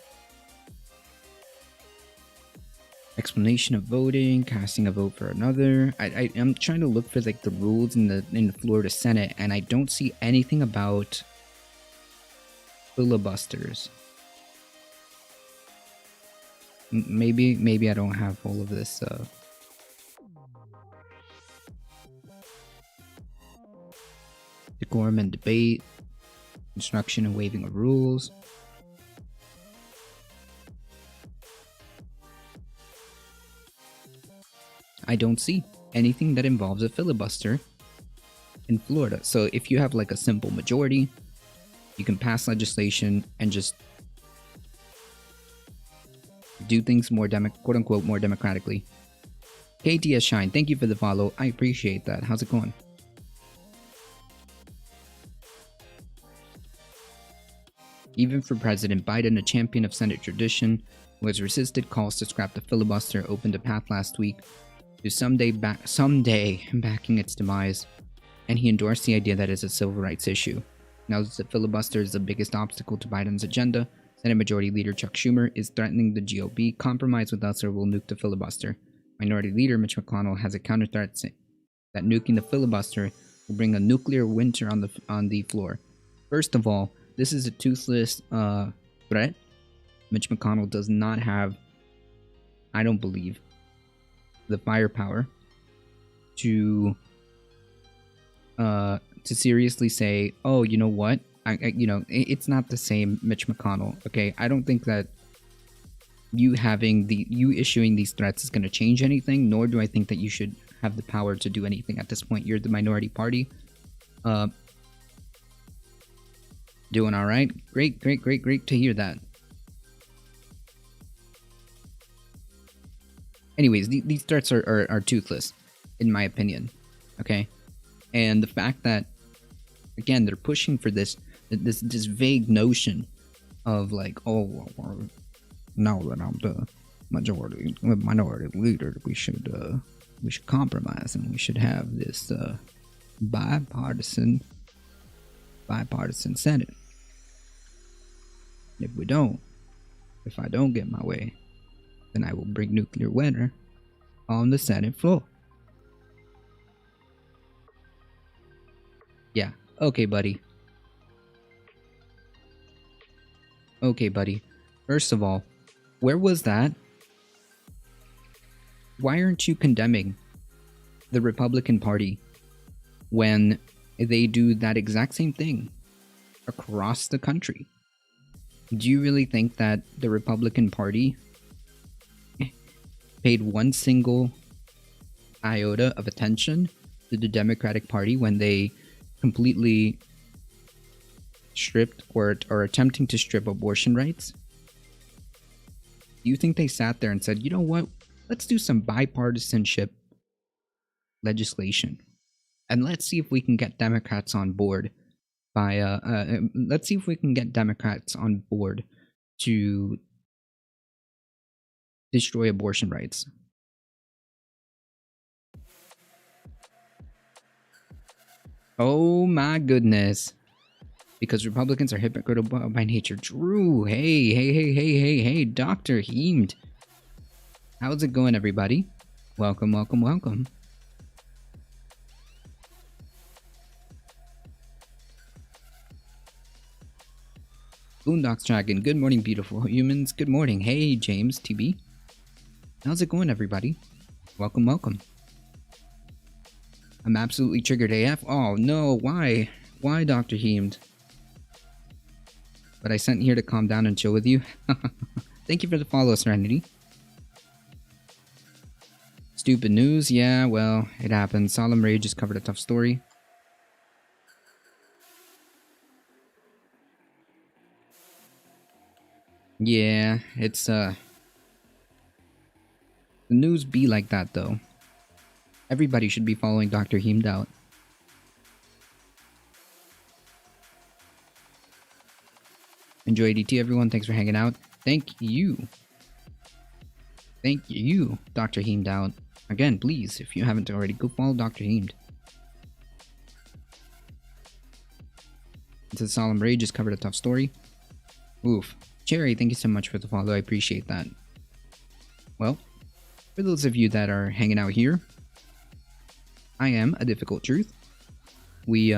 [SPEAKER 1] explanation of voting, casting a vote for another. I'm trying to look for like the rules in the Florida Senate, and I don't see anything about filibusters. Maybe I don't have all of this. Decorum and debate, instruction and waiving of rules. I don't see anything that involves a filibuster in Florida. So if you have like a simple majority, you can pass legislation and just do things more quote unquote more democratically. KTS Shine, thank you for the follow. I appreciate that. How's it going? Even for President Biden, a champion of Senate tradition, who has resisted calls to scrap the filibuster, opened a path last week to someday backing its demise, and he endorsed the idea that it's a civil rights issue. Now that the filibuster is the biggest obstacle to Biden's agenda, Senate Majority Leader Chuck Schumer is threatening the GOP, compromise with us or we'll nuke the filibuster. Minority Leader Mitch McConnell has a counter threat that nuking the filibuster will bring a nuclear winter on the floor. First of all, this is a toothless threat. Mitch McConnell does not have, I don't believe, the firepower to seriously say, oh, you know what? It's not the same Mitch McConnell. Okay, I don't think that you issuing these threats is going to change anything, nor do I think that you should have the power to do anything at this point. You're the minority party. Doing all right. Great to hear that. Anyways, these threats are toothless, in my opinion. Okay, and the fact that, again, they're pushing for this vague notion of like, oh, well, now that I'm the minority leader, we should compromise and we should have this bipartisan Senate. If I don't get my way, then I will bring nuclear winter on the Senate floor. Yeah, okay, buddy. First of all, where was that? Why aren't you condemning the Republican Party when they do that exact same thing across the country? Do you really think that the Republican Party paid one single iota of attention to the Democratic Party when they completely stripped or attempting to strip abortion rights? Do you think they sat there and said, you know what, let's do some bipartisanship legislation, and let's see if we can get Democrats on board let's see if we can get Democrats on board to destroy abortion rights? Oh my goodness. Because Republicans are hypocritical by nature. Drew, hey, Dr. Heemed. How's it going, everybody? Welcome. Boondocks Dragon, good morning, beautiful humans. Good morning. Hey, James, TB. How's it going, everybody? Welcome. I'm absolutely triggered AF. Oh, no, why? Why, Dr. Heemed? But I sent here to calm down and chill with you. Thank you for the follow, Serenity. Stupid news? Yeah, well, it happens. Solemn Rage has covered a tough story. Yeah, it's, the news be like that, though. Everybody should be following Dr. Heemed out. Enjoy ADT, everyone. Thanks for hanging out. Thank you. Thank you, Dr. Heemed out. Again, please, if you haven't already, go follow Dr. Heemed. Into the Solemn Rage has covered a tough story. Oof. Cherry, thank you so much for the follow. I appreciate that. Well, for those of you that are hanging out here, I am A Difficult Truth. We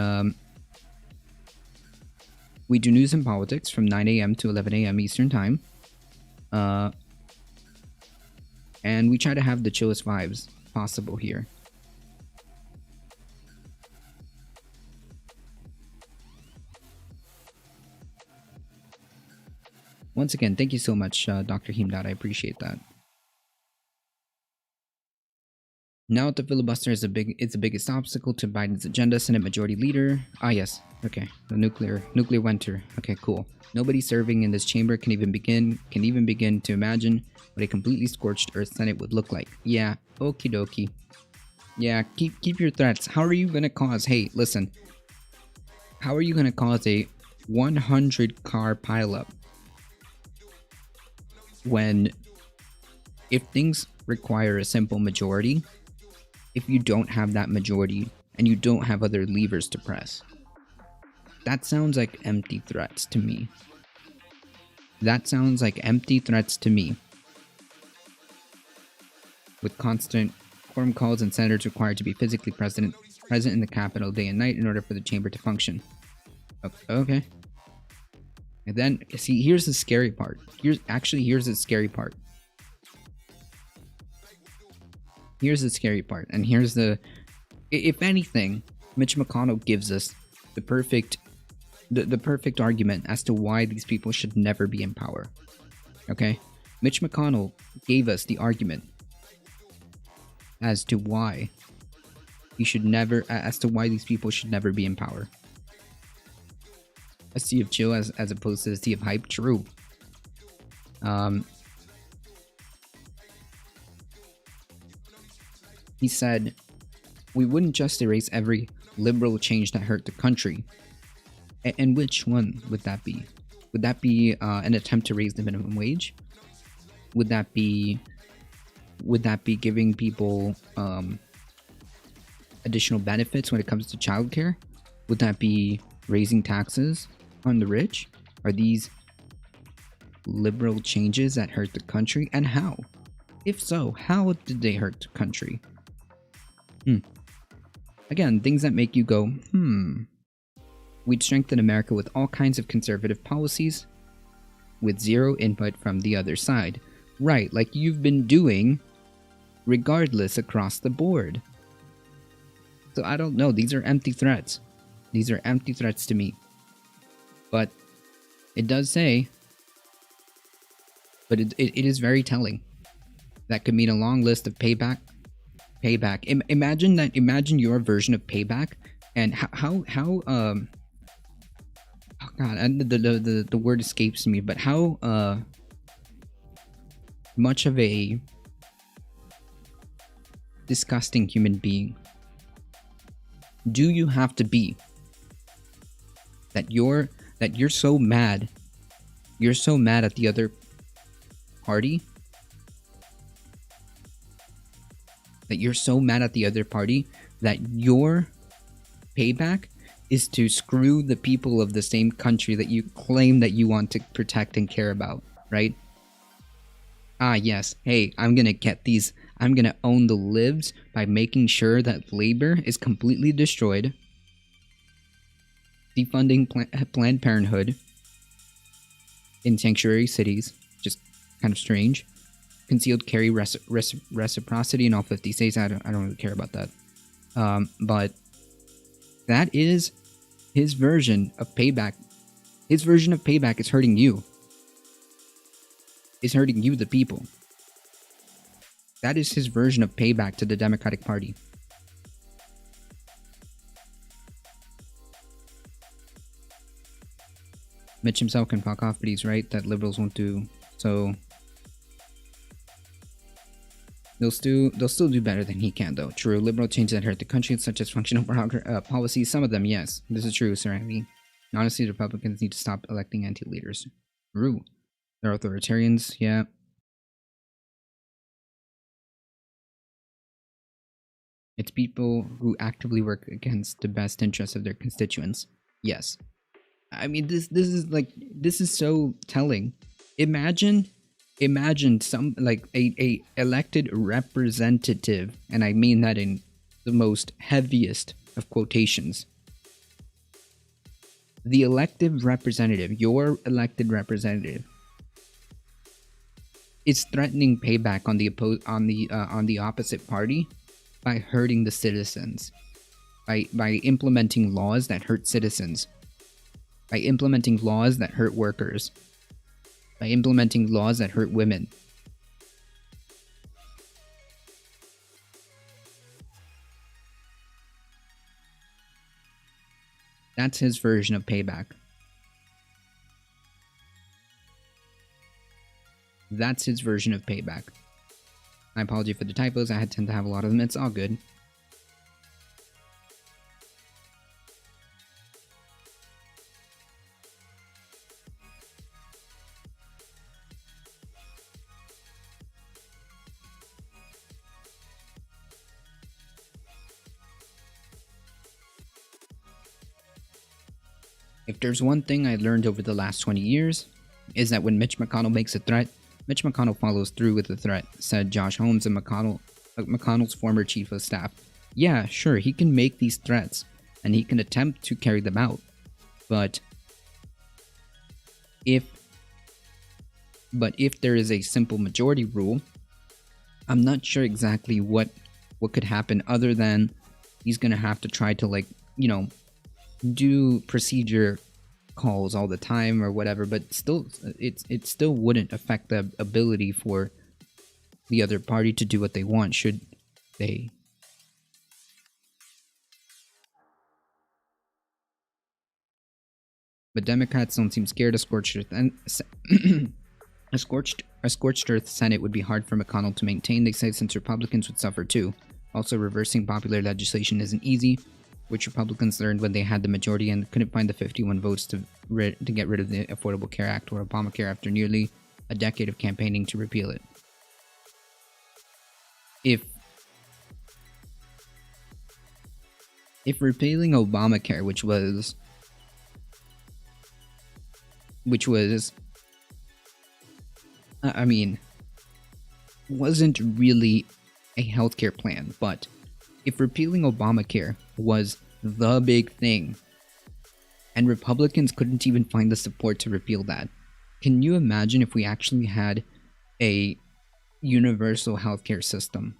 [SPEAKER 1] do news and politics from 9 a.m. to 11 a.m. Eastern Time. And we try to have the chillest vibes possible here. Once again, thank you so much, Dr. Heemed. I appreciate that. Now the filibuster is the biggest obstacle to Biden's agenda. Senate Majority Leader. Ah, yes. Okay. The nuclear winter. Okay, cool. Nobody serving in this chamber can even begin to imagine what a completely scorched earth Senate would look like. Yeah. Okie dokie. Yeah. Keep your threats. How are you gonna cause? Hey, listen. How are you gonna cause a 100 car pileup when, if things require a simple majority, if you don't have that majority and you don't have other levers to press? That sounds like empty threats to me. That sounds like empty threats to me. With constant quorum calls and senators required to be physically present in the Capitol day and night in order for the chamber to function. Okay. And then, see, here's the scary part. Here's the scary part. Here's the scary part. And here's the... If anything, Mitch McConnell gives us the perfect argument as to why these people should never be in power. Okay? Mitch McConnell gave us the argument as to why these people should never be in power. A sea of chill as opposed to a sea of hype. True. He said, we wouldn't just erase every liberal change that hurt the country. And which one would that be? Would that be an attempt to raise the minimum wage? Would that be giving people additional benefits when it comes to childcare? Would that be raising taxes on the rich? Are these liberal changes that hurt the country? And how? If so, how did they hurt the country? Again, things that make you go, We'd strengthen America with all kinds of conservative policies with zero input from the other side. Right, like you've been doing regardless across the board. So I don't know, these are empty threats. These are empty threats to me. But it does say, but it is very telling. That could mean a long list of payback. Imagine your version of payback, and how God, and the word escapes me, but how much of a disgusting human being do you have to be that you're so mad, at the other party, that your payback is to screw the people of the same country that you claim that you want to protect and care about, right? Ah, yes. Hey, I'm gonna own the libs by making sure that labor is completely destroyed, defunding Planned Parenthood in sanctuary cities, just kind of strange, concealed carry reciprocity in all 50 states. I don't really care about that. But that is his version of payback. His version of payback is hurting you. Is hurting you, the people. That is his version of payback to the Democratic Party. Mitch himself can fuck off, but he's right that liberals won't do so. They'll still do better than he can, though. True, liberal changes that hurt the country, such as functional policies. Some of them, yes, this is true, Sir Andy. Honestly, the Republicans need to stop electing anti-leaders. True. They're authoritarians, yeah. It's people who actively work against the best interests of their constituents. Yes. I mean, this is so telling. Imagine some, like, a elected representative, and I mean that in the most heaviest of quotations. The elected representative, your elected representative, is threatening payback on the opposite party by hurting the citizens, by implementing laws that hurt citizens, by implementing laws that hurt workers, by implementing laws that hurt women. That's his version of payback. That's his version of payback. I apologize for the typos. I tend to have a lot of them. It's all good. If there's one thing I learned over the last 20 years, is that when Mitch McConnell makes a threat, Mitch McConnell follows through with the threat, said Josh Holmes, and McConnell's former chief of staff. Yeah, sure, he can make these threats, and he can attempt to carry them out. But if there is a simple majority rule, I'm not sure exactly what could happen other than he's gonna have to try to, like, you know, do procedure calls all the time or whatever, but still it still wouldn't affect the ability for the other party to do what they want, should they. But Democrats don't seem scared of scorched earth, and a scorched earth Senate would be hard for McConnell to maintain, they say, since Republicans would suffer too. Also, reversing popular legislation isn't easy, which Republicans learned when they had the majority and couldn't find the 51 votes to get rid of the Affordable Care Act or Obamacare after nearly a decade of campaigning to repeal it. If repealing Obamacare, which was I mean, wasn't really a healthcare plan, but if repealing Obamacare was the big thing, and Republicans couldn't even find the support to repeal that, can you imagine if we actually had a universal healthcare system?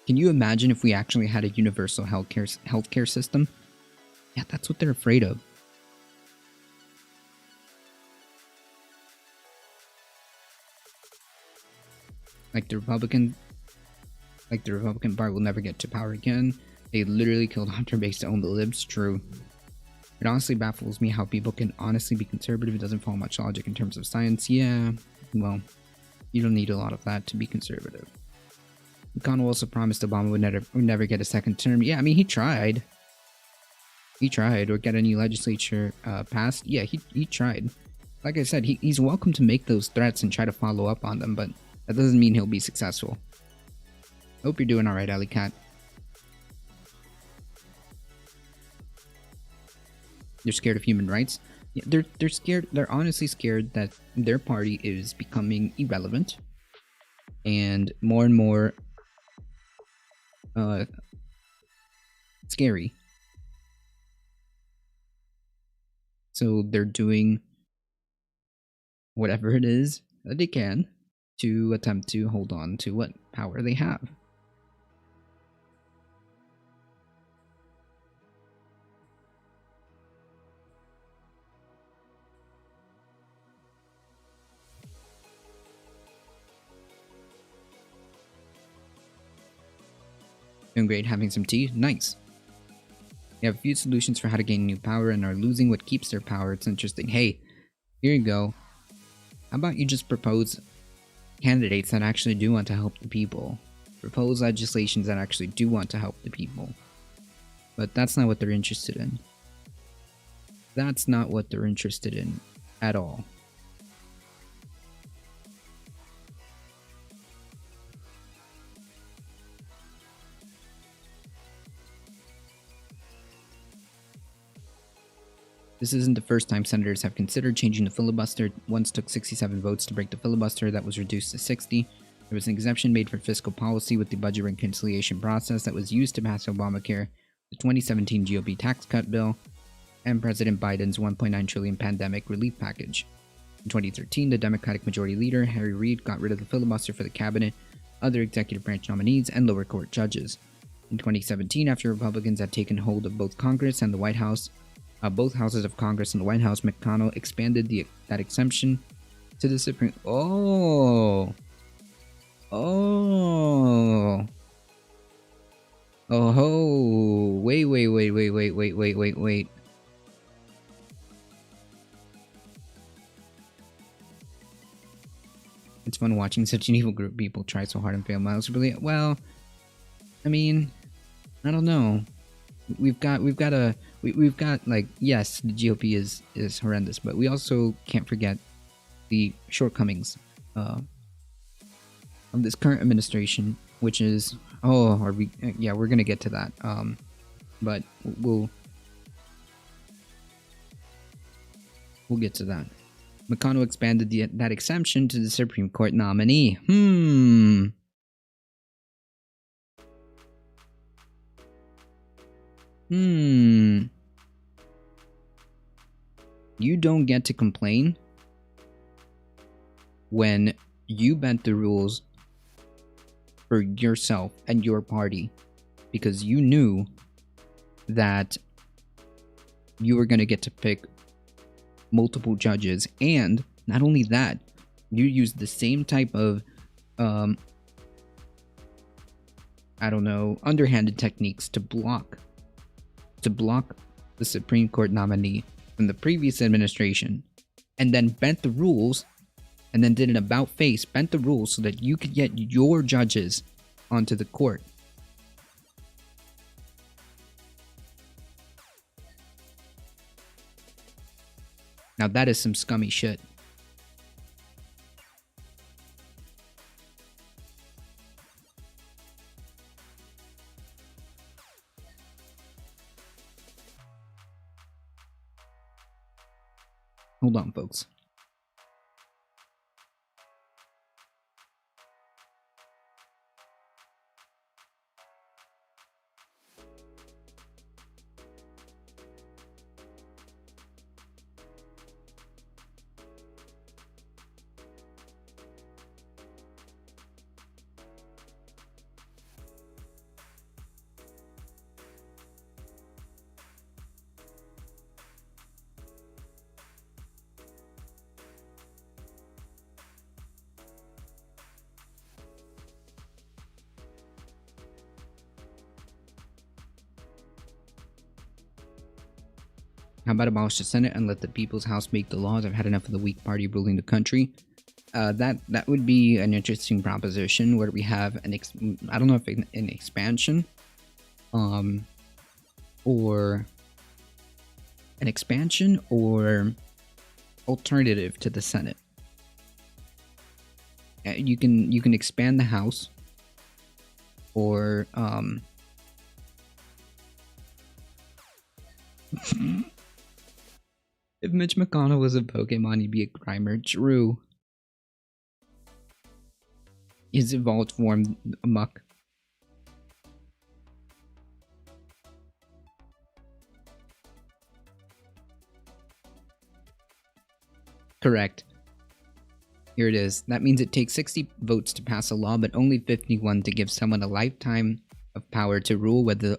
[SPEAKER 1] Can you imagine if we actually had a universal healthcare system? Yeah, that's what they're afraid of. Like the Republican part will never get to power again. They literally killed Hunter Base to own the libs. True. It honestly baffles me how people can honestly be conservative. It doesn't follow much logic in terms of science. Yeah, well, you don't need a lot of that to be conservative. McConnell also promised Obama would never get a second term. Yeah, I mean, he tried. He tried, or get a new legislature passed. Yeah, he tried. Like I said, he's welcome to make those threats and try to follow up on them, but that doesn't mean he'll be successful. Hope you're doing alright, Alley Cat. They're scared of human rights. Yeah, they're scared. They're honestly scared that their party is becoming irrelevant and more scary. So they're doing whatever it is that they can to attempt to hold on to what power they have. Doing great, having some tea? Nice. They have a few solutions for how to gain new power and are losing what keeps their power. It's interesting. Hey, here you go. How about you just propose candidates that actually do want to help the people? Propose legislations that actually do want to help the people. But that's not what they're interested in. That's not what they're interested in at all. This isn't the first time senators have considered changing the filibuster. It once took 67 votes to break the filibuster. That was reduced to 60. There was an exemption made for fiscal policy with the budget reconciliation process that was used to pass Obamacare, the 2017 GOP tax cut bill, and President Biden's $1.9 trillion pandemic relief package. In 2013, the Democratic Majority Leader, Harry Reid, got rid of the filibuster for the cabinet, other executive branch nominees, and lower court judges. In 2017, after Republicans had taken hold of both Congress and the White House, both houses of Congress and the White House, McConnell expanded that exemption to the Supreme. Oh, wait. It's fun watching such an evil group of people try so hard and fail. Miles, really? Well, I mean, I don't know. We've got like, yes, the GOP is horrendous, but we also can't forget the shortcomings of this current administration, which is we're gonna get to that. But we'll get to that. McConnell expanded that exemption to the Supreme Court nominee. You don't get to complain when you bent the rules for yourself and your party because you knew that you were going to get to pick multiple judges, and not only that, you used the same type of underhanded techniques to block the Supreme Court nominee from the previous administration, and then bent the rules, and then did an about-face, bent the rules so that you could get your judges onto the court. Now that is some scummy shit. Hold on, folks. How about abolish the Senate and let the people's house make the laws? I've had enough of the weak party ruling the country. That would be an interesting proposition where we have I don't know if an expansion, or an expansion or alternative to the Senate. You can expand the House, or if Mitch McConnell was a Pokemon, he'd be a Grimer. True. His evolved form, Muck. Correct. Here it is. That means it takes 60 votes to pass a law, but only 51 to give someone a lifetime of power to rule whether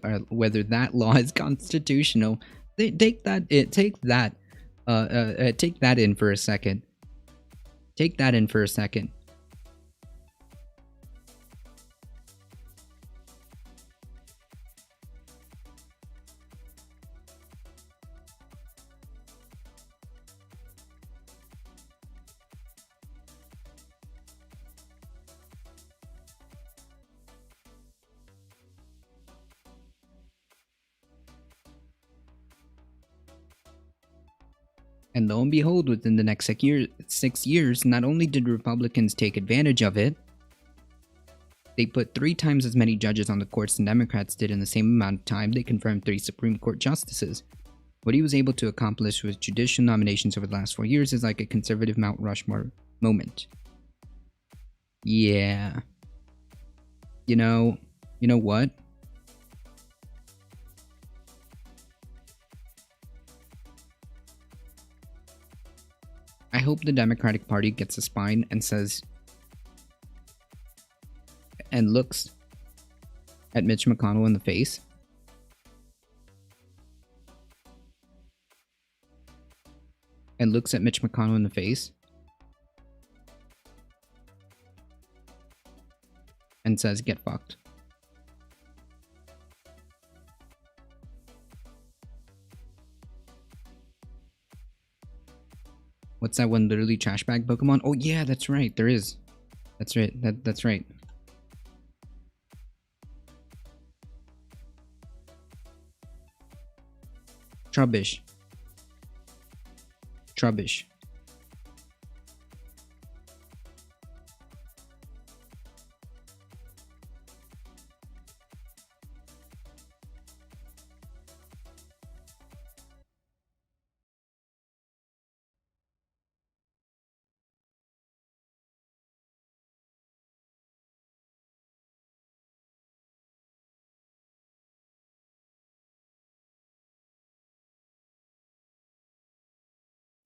[SPEAKER 1] that law is constitutional. Take that in for a second. Take that in for a second. And lo and behold, within the next 6 years, not only did Republicans take advantage of it, they put 3 times as many judges on the courts than Democrats did in the same amount of time. They confirmed 3 Supreme Court justices. What he was able to accomplish with judicial nominations over the last 4 years is like a conservative Mount Rushmore moment. Yeah. You know what? I hope the Democratic Party gets a spine and says, and looks at Mitch McConnell in the face and says, get fucked. What's that one literally trash bag Pokemon? Oh yeah, that's right, there is. That's right, that's right. Trubbish.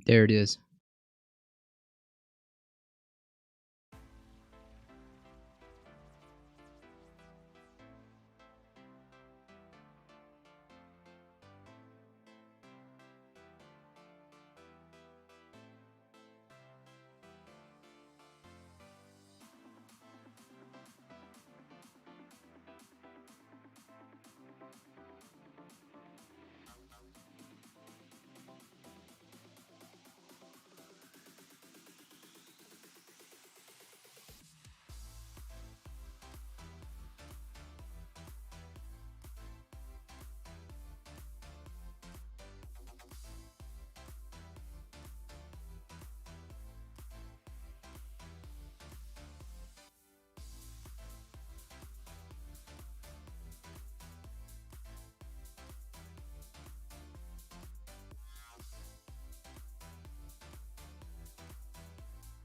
[SPEAKER 1] There it is.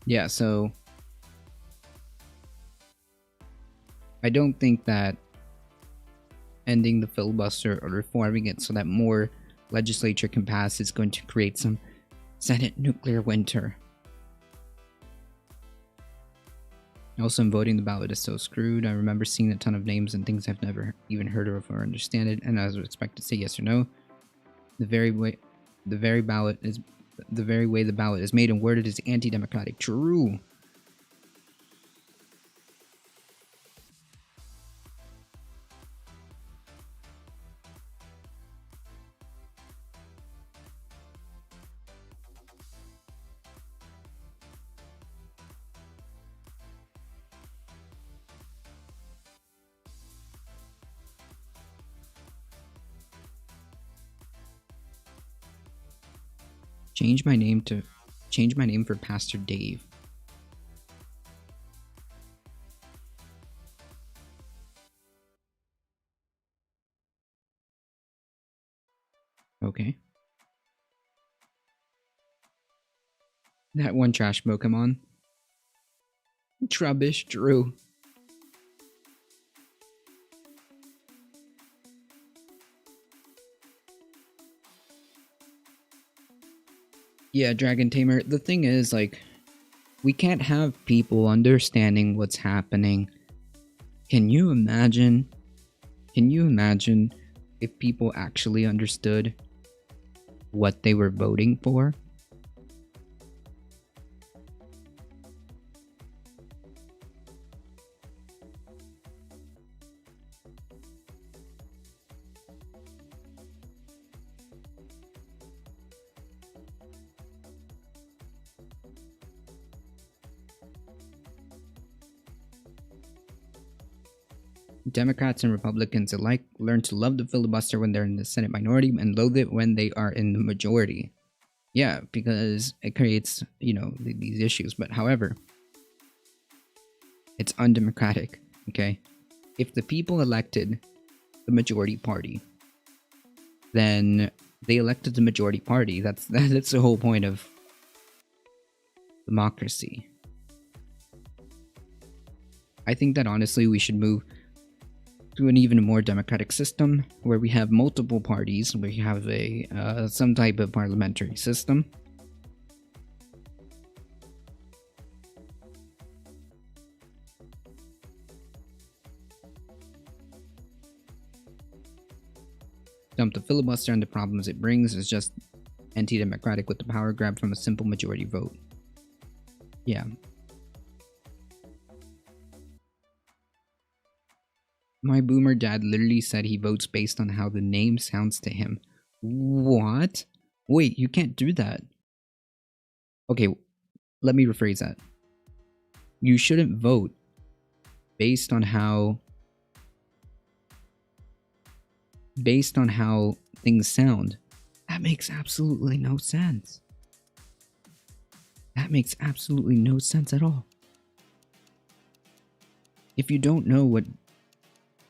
[SPEAKER 1] Yeah, so I don't think that ending the filibuster or reforming it so that more legislature can pass is going to create some Senate nuclear winter. Also, voting the ballot is so screwed. I remember seeing a ton of names and things I've never even heard of or understand it, and I was expected to say yes or no. The very way the ballot is made and worded is anti-democratic. True. Change my name for Pastor Dave. Okay. That one trash Pokemon. Trubbish Drew. Yeah, Dragon Tamer. The thing is, like, we can't have people understanding what's happening. Can you imagine? Can you imagine if people actually understood what they were voting for? Democrats and Republicans alike learn to love the filibuster when they're in the Senate minority and loathe it when they are in the majority. Yeah, because it creates, these issues. But however, it's undemocratic, okay? If the people elected the majority party, then they elected the majority party. That's the whole point of democracy. I think that honestly we should move to an even more democratic system where we have multiple parties, where you have some type of parliamentary system. Dump the filibuster and the problems it brings is just anti-democratic with the power grab from a simple majority vote. Yeah. My boomer dad literally said he votes based on how the name sounds to him. What? Wait, you can't do that. Okay, let me rephrase that. You shouldn't vote based on how things sound. That makes absolutely no sense. That makes absolutely no sense at all. If you don't know what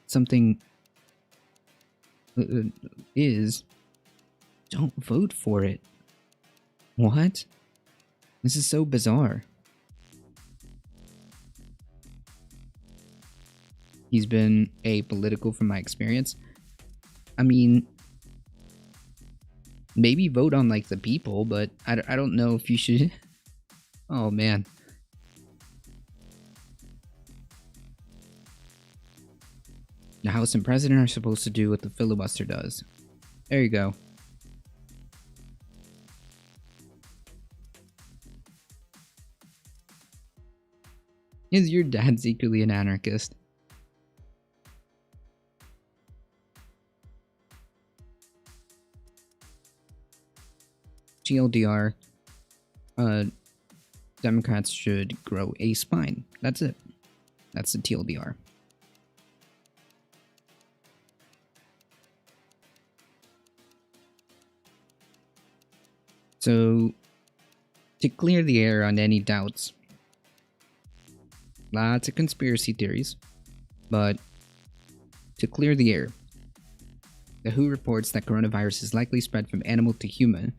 [SPEAKER 1] something is, don't vote for it. What? This is so bizarre. He's been apolitical from my experience. I mean, maybe vote on like the people, but I don't know if you should. Oh man. The House and President are supposed to do what the filibuster does. There you go. Is your dad secretly an anarchist? TLDR, Democrats should grow a spine. That's it. That's the TLDR. So, to clear the air on any doubts, lots of conspiracy theories, but to clear the air, the WHO reports that coronavirus is likely spread from animal to human,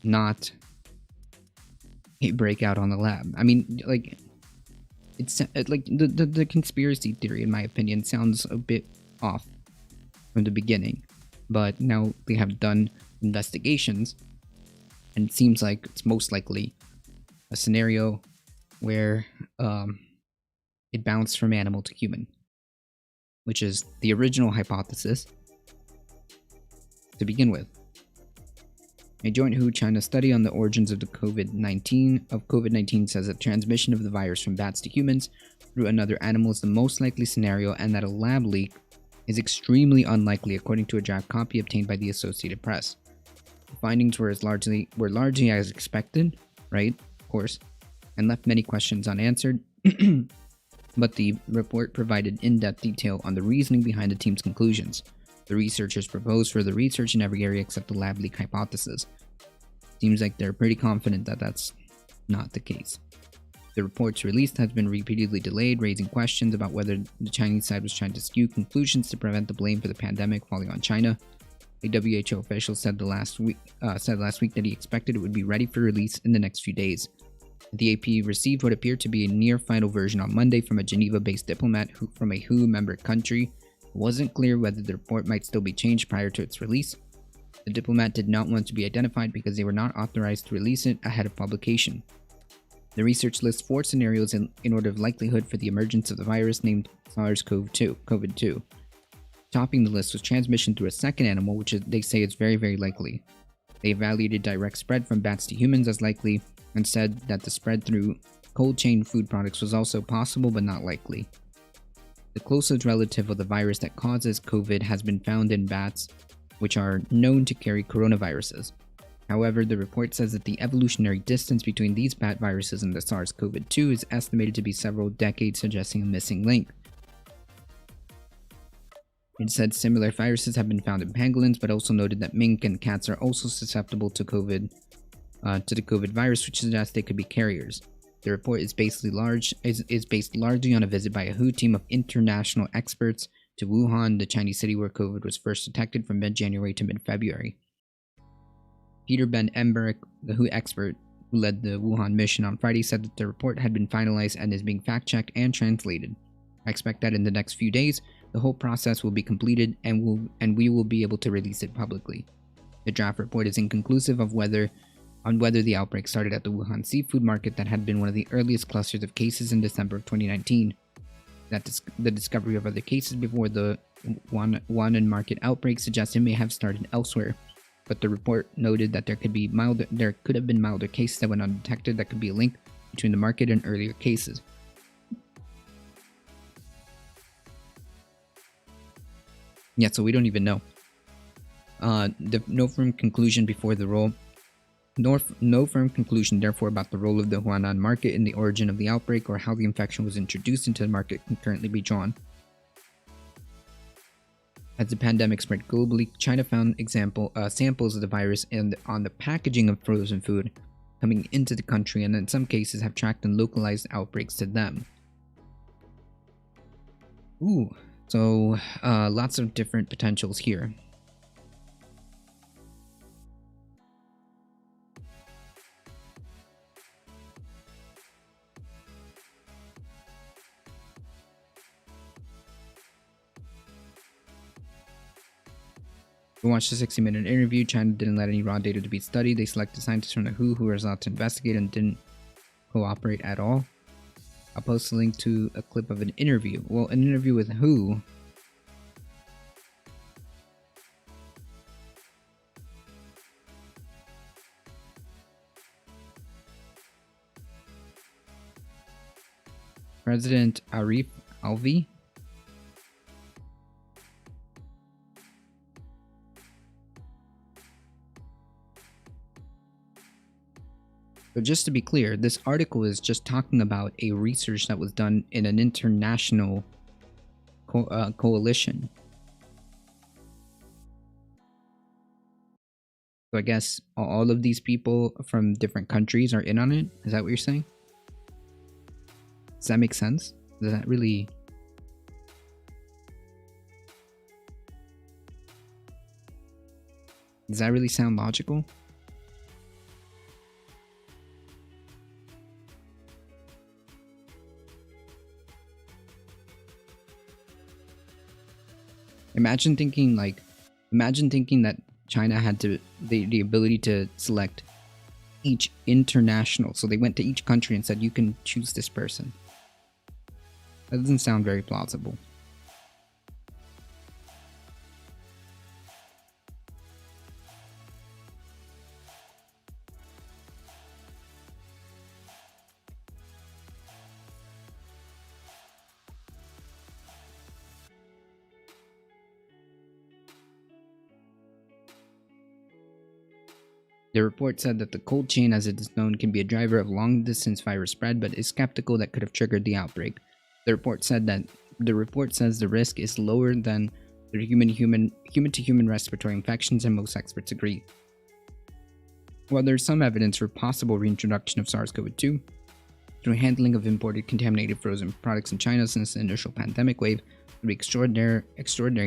[SPEAKER 1] not a breakout on the lab. I mean, like, it's like the conspiracy theory, in my opinion, sounds a bit off from the beginning, but now they have done investigations, and it seems like it's most likely a scenario where it bounced from animal to human, which is the original hypothesis to begin with. A joint WHO-China study on the origins of the COVID-19 says that transmission of the virus from bats to humans through another animal is the most likely scenario, and that a lab leak is extremely unlikely, according to a draft copy obtained by the Associated Press. The findings were largely as expected, right? Of course, and left many questions unanswered. But the report provided in-depth detail on the reasoning behind the team's conclusions. The researchers proposed further research in every area except the lab leak hypothesis. Seems like they're pretty confident that that's not the case. The report's release has been repeatedly delayed, raising questions about whether the Chinese side was trying to skew conclusions to prevent the blame for the pandemic falling on China. A WHO official said last week that he expected it would be ready for release in the next few days. The AP received what appeared to be a near-final version on Monday from a Geneva-based diplomat from a WHO member country. It wasn't clear whether the report might still be changed prior to its release. The diplomat did not want to be identified because they were not authorized to release it ahead of publication. The research lists 4 scenarios in order of likelihood for the emergence of the virus named SARS-CoV-2. Topping the list was transmission through a second animal, which they say is very, very likely. They evaluated direct spread from bats to humans as likely, and said that the spread through cold chain food products was also possible but not likely. The closest relative of the virus that causes COVID has been found in bats, which are known to carry coronaviruses. However, the report says that the evolutionary distance between these bat viruses and the SARS-CoV-2 is estimated to be several decades, suggesting a missing link. It said similar viruses have been found in pangolins, but also noted that mink and cats are also susceptible to the COVID virus, which suggests they could be carriers. The report is based largely on a visit by a WHO team of international experts to Wuhan, the Chinese city where COVID was first detected, from mid-January to mid-February. Peter Ben Embarek, the WHO expert who led the Wuhan mission on Friday, said that the report had been finalized and is being fact-checked and translated. I expect that in the next few days, the whole process will be completed and we will be able to release it publicly. The draft report is inconclusive on whether the outbreak started at the Wuhan seafood market that had been one of the earliest clusters of cases in December of 2019. The discovery of other cases before the Wuhan market outbreak suggests it may have started elsewhere, but the report noted that there could have been milder cases that went undetected that could be a link between the market and earlier cases. Yeah, so we don't even know. No firm conclusion therefore about the role of the Huanan market in the origin of the outbreak or how the infection was introduced into the market can currently be drawn. As the pandemic spread globally, China found samples of the virus on the packaging of frozen food coming into the country, and in some cases have tracked and localized outbreaks to them. So lots of different potentials here. We watched the 60-minute interview. China didn't let any raw data to be studied. They selected scientists from the WHO who were allowed to investigate and didn't cooperate at all. I'll post a link to a clip of an interview. Well, an interview with who? President Arif Alvi? So just to be clear, this article is just talking about a research that was done in an international coalition. So I guess all of these people from different countries are in on it? Is that what you're saying? Does that make sense? Does that really... Does that really sound logical? Imagine thinking that China had the ability to select each international. So they went to each country and said, you can choose this person. That doesn't sound very plausible. The report said that the cold chain, as it is known, can be a driver of long-distance virus spread, but is skeptical that could have triggered the outbreak. The report says the risk is lower than the human-to-human respiratory infections, and most experts agree. While there's some evidence for possible reintroduction of SARS-CoV-2 through handling of imported contaminated frozen products in China since the initial pandemic wave, would be extraordinary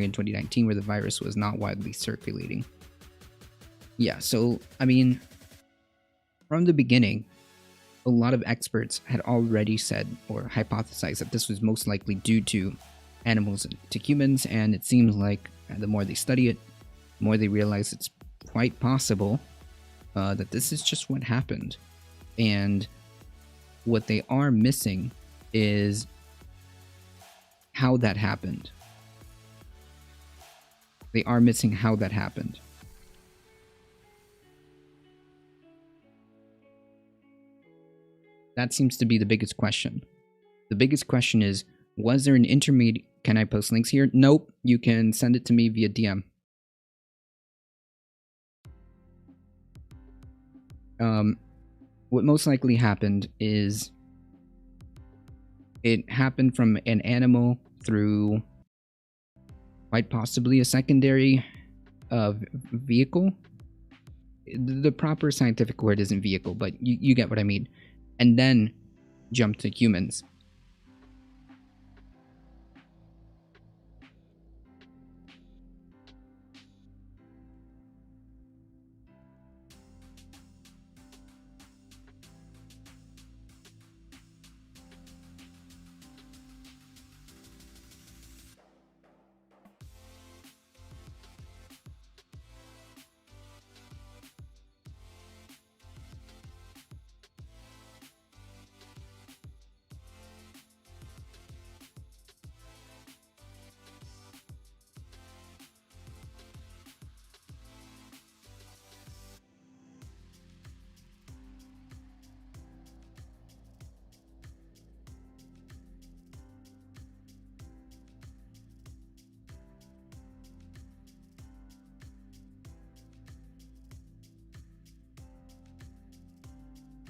[SPEAKER 1] in 2019 where the virus was not widely circulating. Yeah, so, I mean, from the beginning, a lot of experts had already said or hypothesized that this was most likely due to animals to humans, and it seems like the more they study it, the more they realize it's quite possible that this is just what happened. And what they are missing is how that happened. They are missing how that happened. That seems to be the biggest question. The biggest question is, was there an intermediate... Can I post links here? Nope. You can send it to me via DM. What most likely happened is it happened from an animal through quite possibly a secondary vehicle. The proper scientific word isn't vehicle, but you get what I mean. And then jump to humans.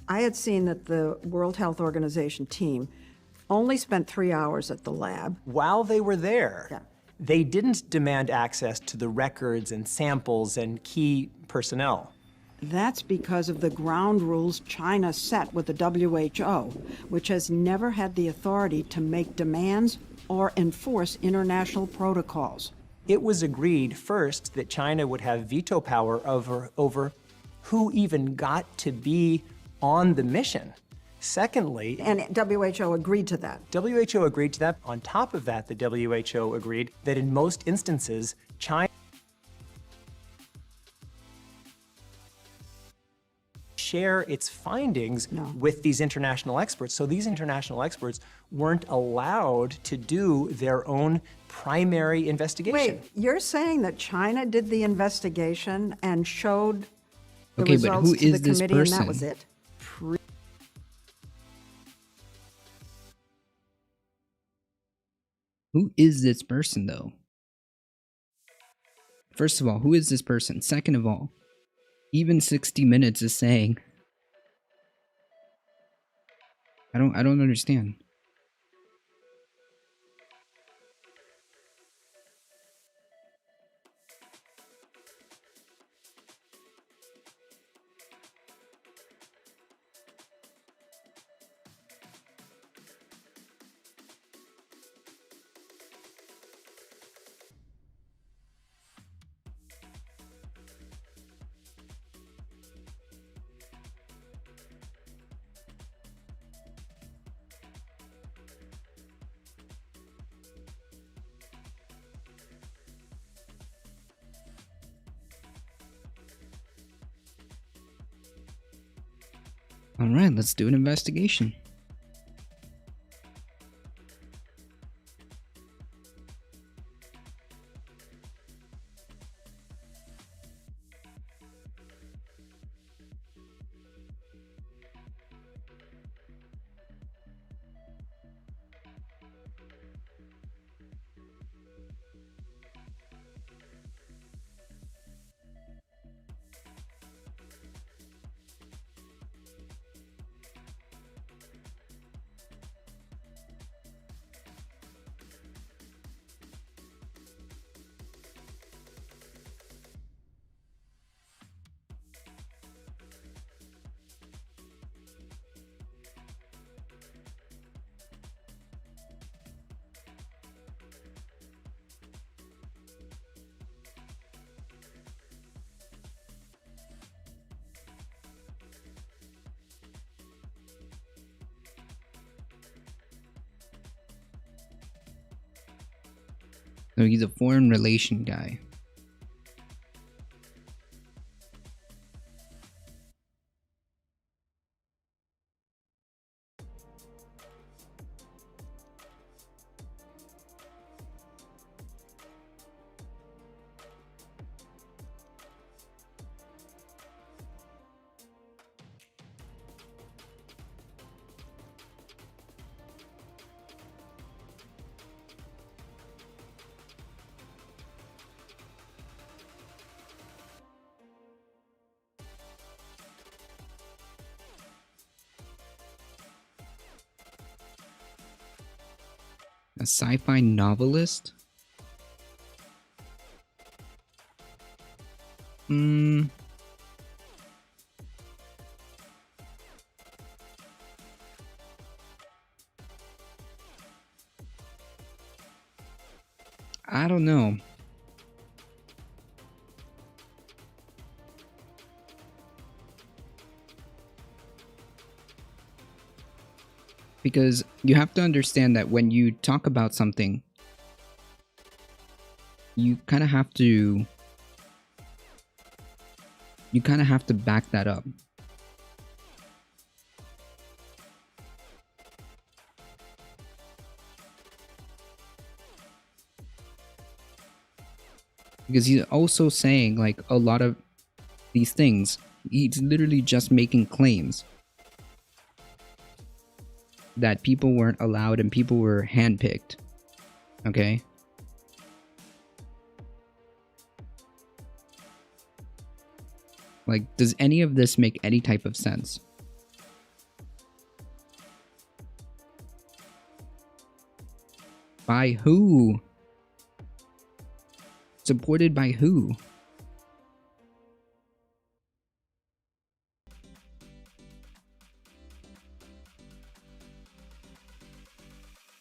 [SPEAKER 5] I had seen that the World Health Organization team only spent 3 hours at the lab.
[SPEAKER 6] While they were there,
[SPEAKER 5] Yeah.
[SPEAKER 6] they didn't demand access to the records and samples and key personnel.
[SPEAKER 5] That's because of the ground rules China set with the WHO, which has never had the authority to make demands or enforce international protocols.
[SPEAKER 6] It was agreed first that China would have veto power over who even got to be on the mission. Secondly,
[SPEAKER 5] And WHO agreed to that.
[SPEAKER 6] WHO agreed to that. On top of that, the WHO agreed that in most instances, China share its findings with these international experts. So these international experts weren't allowed to do their own primary investigation.
[SPEAKER 5] Wait, you're saying that China did the investigation and showed the
[SPEAKER 1] Okay, but
[SPEAKER 5] results
[SPEAKER 1] who
[SPEAKER 5] to
[SPEAKER 1] is
[SPEAKER 5] the
[SPEAKER 1] this
[SPEAKER 5] committee and that
[SPEAKER 1] person?
[SPEAKER 5] was it?
[SPEAKER 1] Who is this person, though? First of all, who is this person? Second of all, even 60 Minutes is saying... I don't understand. Alright, let's do an investigation. So he's a foreign relation guy. A sci-fi novelist? I don't know. Because you have to understand that when you talk about something, you kind of have to back that up. Because he's also saying, like, a lot of these things, he's literally just making claims that people weren't allowed and people were handpicked. Okay? Like, does any of this make any type of sense? By who? Supported by who?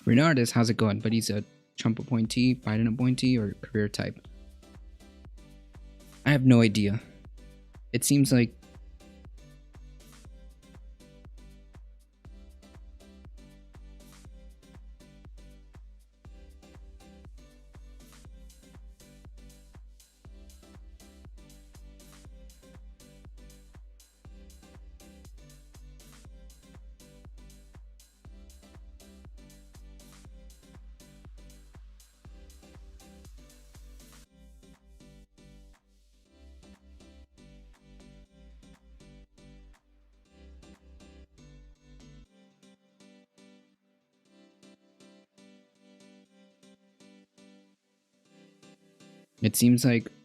[SPEAKER 1] Renardis, how's it going? But he's a Trump appointee, Biden appointee, or career type? I have no idea. It seems like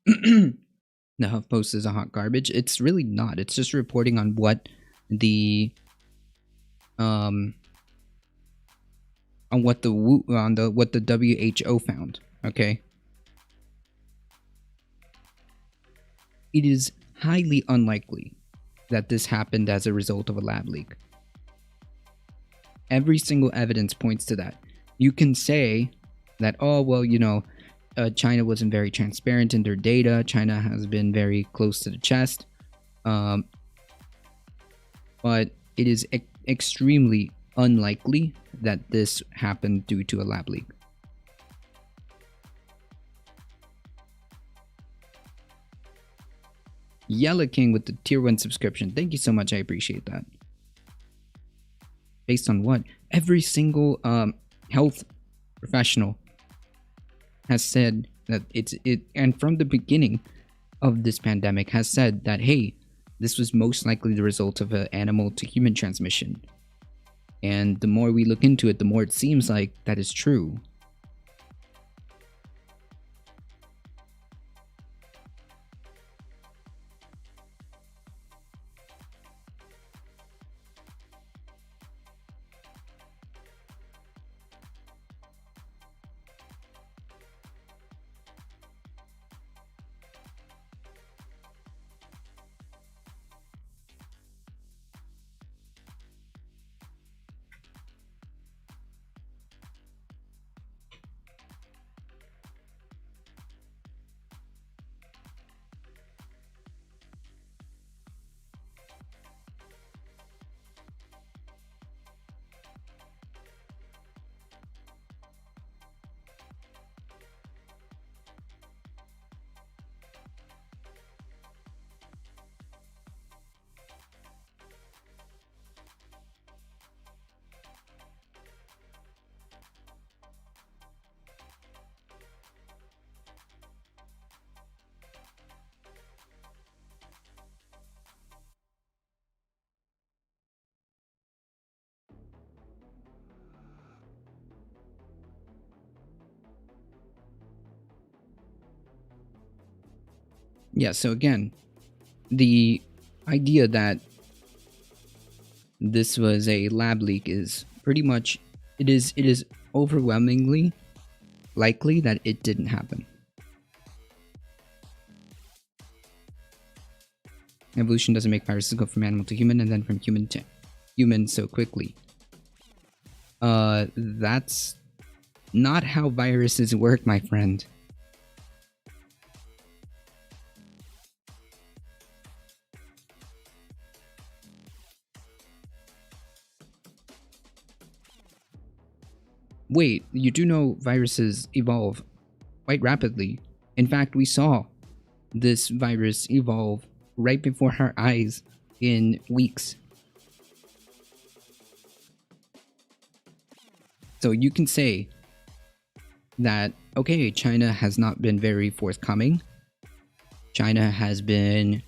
[SPEAKER 1] the HuffPost is a hot garbage. It's really not. It's just reporting on what the what the WHO found. Okay. It is highly unlikely that this happened as a result of a lab leak. Every single evidence points to that. You can say that, oh, well, you know, China wasn't very transparent in their data. China has been very close to the chest. But it is extremely unlikely that this happened due to a lab leak. Yella King with the tier 1 subscription. Thank you so much. I appreciate that. Based on what? Every single health professional has said that and from the beginning of this pandemic has said that, hey, this was most likely the result of an animal to human transmission. And the more we look into it, the more it seems like that is true. Yeah, so again, the idea that this was a lab leak is pretty much, it is overwhelmingly likely that it didn't happen. Evolution doesn't make viruses go from animal to human and then from human to human so quickly. That's not how viruses work, my friend. Wait, you do know viruses evolve quite rapidly. In fact, we saw this virus evolve right before our eyes in weeks. So you can say that, okay, China has not been very forthcoming. China has been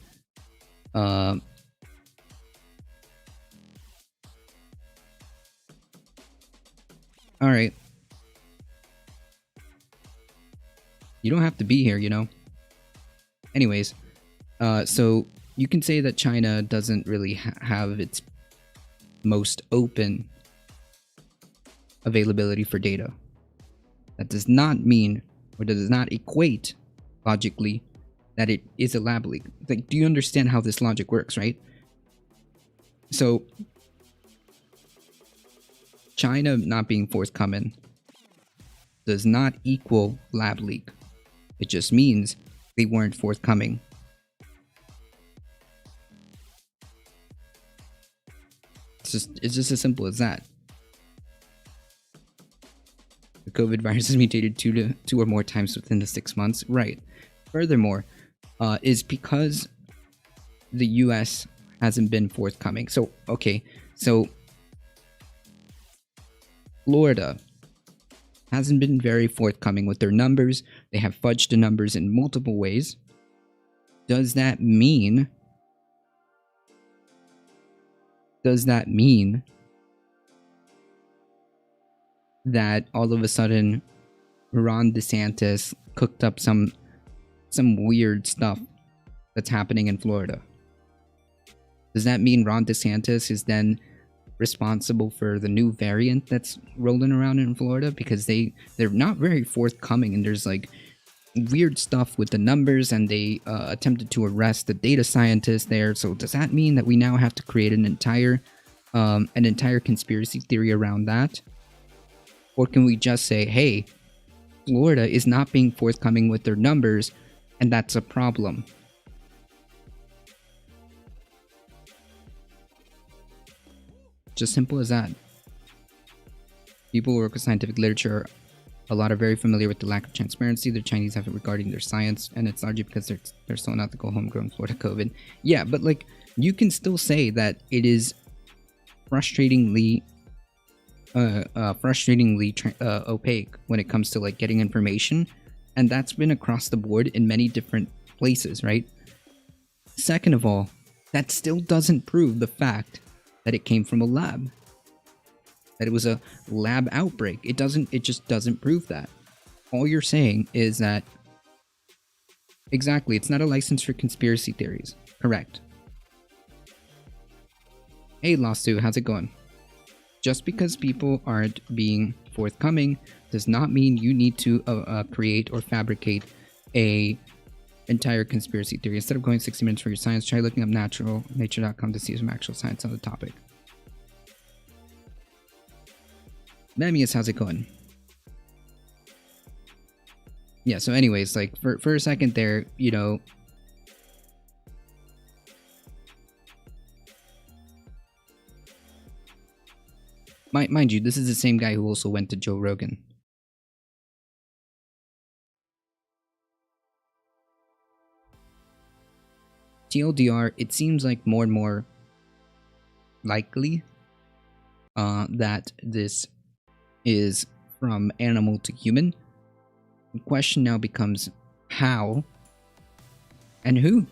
[SPEAKER 1] alright. You don't have to be here, you know. Anyways, so you can say that China doesn't really have its most open availability for data. That does not mean, or does not equate logically, that it is a lab leak. Like, do you understand how this logic works, right? So China not being forthcoming does not equal lab leak. It just means they weren't forthcoming. It's just as simple as that. The COVID virus has mutated two or more times within the 6 months. Right. Furthermore, is because the US hasn't been forthcoming. So, okay, so Florida hasn't been very forthcoming with their numbers. They have fudged the numbers in multiple ways. Does that mean that all of a sudden Ron DeSantis cooked up some weird stuff that's happening in Florida? Does that mean Ron DeSantis is then responsible for the new variant that's rolling around in Florida? Because they're not very forthcoming, and there's like weird stuff with the numbers, and they attempted to arrest the data scientist there. So does that mean that we now have to create an entire conspiracy theory around that? Or can we just say, hey, Florida is not being forthcoming with their numbers, and that's a problem? Just simple as that. People who work with scientific literature, a lot are very familiar with the lack of transparency the Chinese have regarding their science, and it's largely because they're so unethical homegrown Florida COVID. Yeah, but like, you can still say that it is frustratingly opaque when it comes to like getting information, and that's been across the board in many different places, right? Second of all, that still doesn't prove the fact that it came from a lab, that it was a lab outbreak. It just doesn't prove that. All you're saying is that, exactly, it's not a license for conspiracy theories. Correct. Hey Lawsuit, how's it going? Just because people aren't being forthcoming does not mean you need to create or fabricate a entire conspiracy theory. Instead of going 60 minutes for your science, try looking up nature.com to see some actual science on the topic. Memius, how's it going? Yeah, so anyways, like, for a second there, you know, mind you, this is the same guy who also went to Joe Rogan. TLDR, it seems like more and more likely that this is from animal to human. The question now becomes how and who?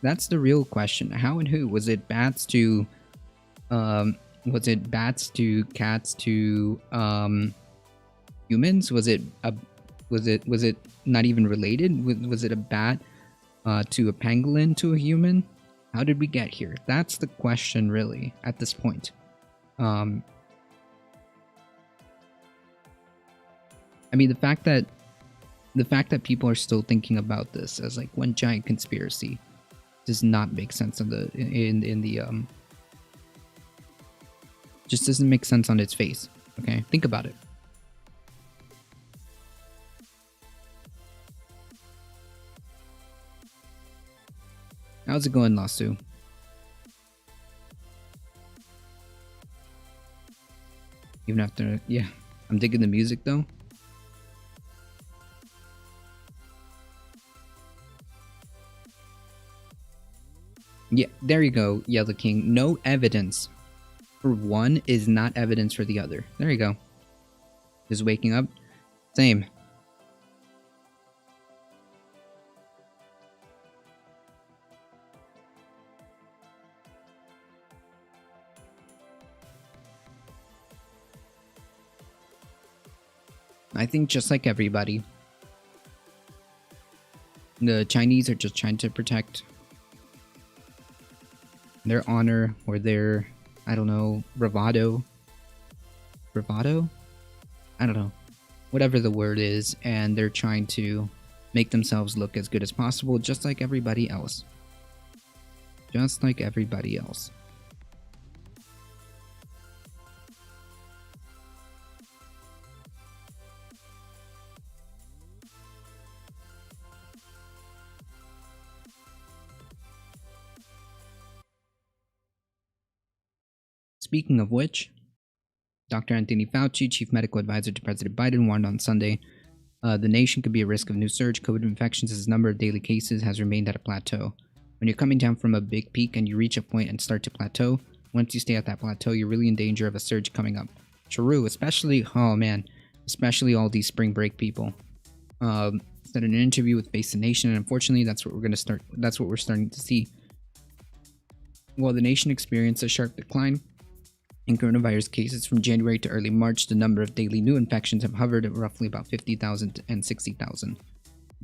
[SPEAKER 1] That's the real question. How and who? Was it bats to cats to humans? Was it Was it not even related? Was it a bat to a pangolin to a human? How did we get here? That's the question, really, at this point. I mean, the fact that people are still thinking about this as like one giant conspiracy does not make sense in the just doesn't make sense on its face. Okay, think about it. How's it going, Lasso? Even after, yeah, I'm digging the music though. Yeah, there you go, Yellow King. No evidence for one is not evidence for the other. There you go. Just waking up. Same. I think just like everybody, the Chinese are just trying to protect their honor or their, I don't know, bravado? Bravado? I don't know. Whatever the word is, and they're trying to make themselves look as good as possible, just like everybody else. Just like everybody else. Speaking of which, Dr. Anthony Fauci, chief medical advisor to President Biden, warned on Sunday the nation could be at risk of new surge COVID infections as the number of daily cases has remained at a plateau. When you're coming down from a big peak and you reach a point and start to plateau, once you stay at that plateau, you're really in danger of a surge coming up. True, especially, oh man, especially all these spring break people. Said in an interview with Face the Nation, and unfortunately, that's what we're starting to see. While the nation experienced a sharp decline in coronavirus cases from January to early March, the number of daily new infections have hovered at roughly about 50,000 and 60,000.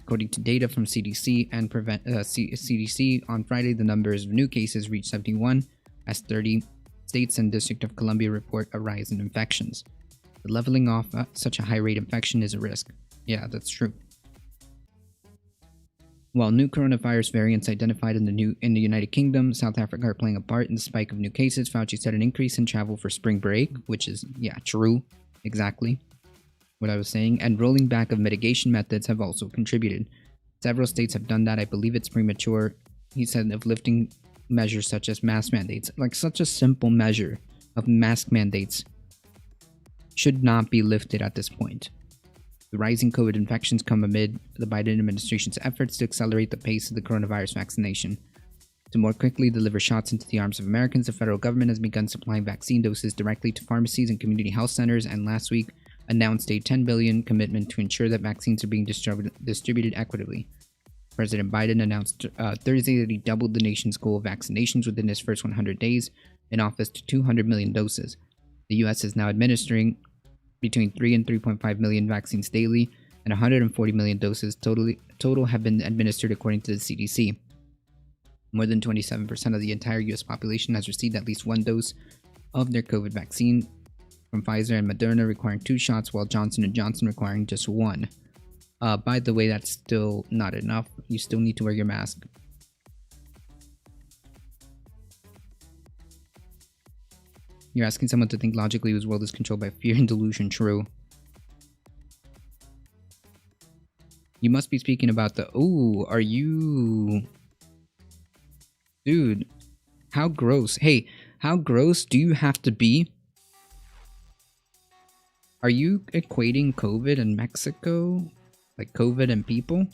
[SPEAKER 1] According to data from CDC and CDC, on Friday, the numbers of new cases reached 71, as 30 states and District of Columbia report a rise in infections. The leveling off at such a high rate of infection is a risk. Yeah, that's true. While new coronavirus variants identified in the United Kingdom, South Africa are playing a part in the spike of new cases, Fauci said an increase in travel for spring break, which is, yeah, true, exactly what I was saying, and rolling back of mitigation methods have also contributed. Several states have done that. I believe it's premature, he said, of lifting measures such as mask mandates. Like, such a simple measure of mask mandates should not be lifted at this point. The rising COVID infections come amid the Biden administration's efforts to accelerate the pace of the coronavirus vaccination. To more quickly deliver shots into the arms of Americans, the federal government has begun supplying vaccine doses directly to pharmacies and community health centers, and last week announced a $10 billion commitment to ensure that vaccines are being distributed equitably. President Biden announced Thursday that he doubled the nation's goal of vaccinations within his first 100 days in office to 200 million doses. The U.S. is now administering between 3 and 3.5 million vaccines daily, and 140 million doses total have been administered according to the CDC. More than 27% of the entire U.S. population has received at least one dose of their COVID vaccine, from Pfizer and Moderna requiring 2 shots, while Johnson & Johnson requiring just 1. By the way, that's still not enough. You still need to wear your mask. You're asking someone to think logically whose world is controlled by fear and delusion. True. You must be speaking about the... Oh, are you... Dude, how gross. Hey, how gross do you have to be? Are you equating COVID and Mexico? Like COVID and people?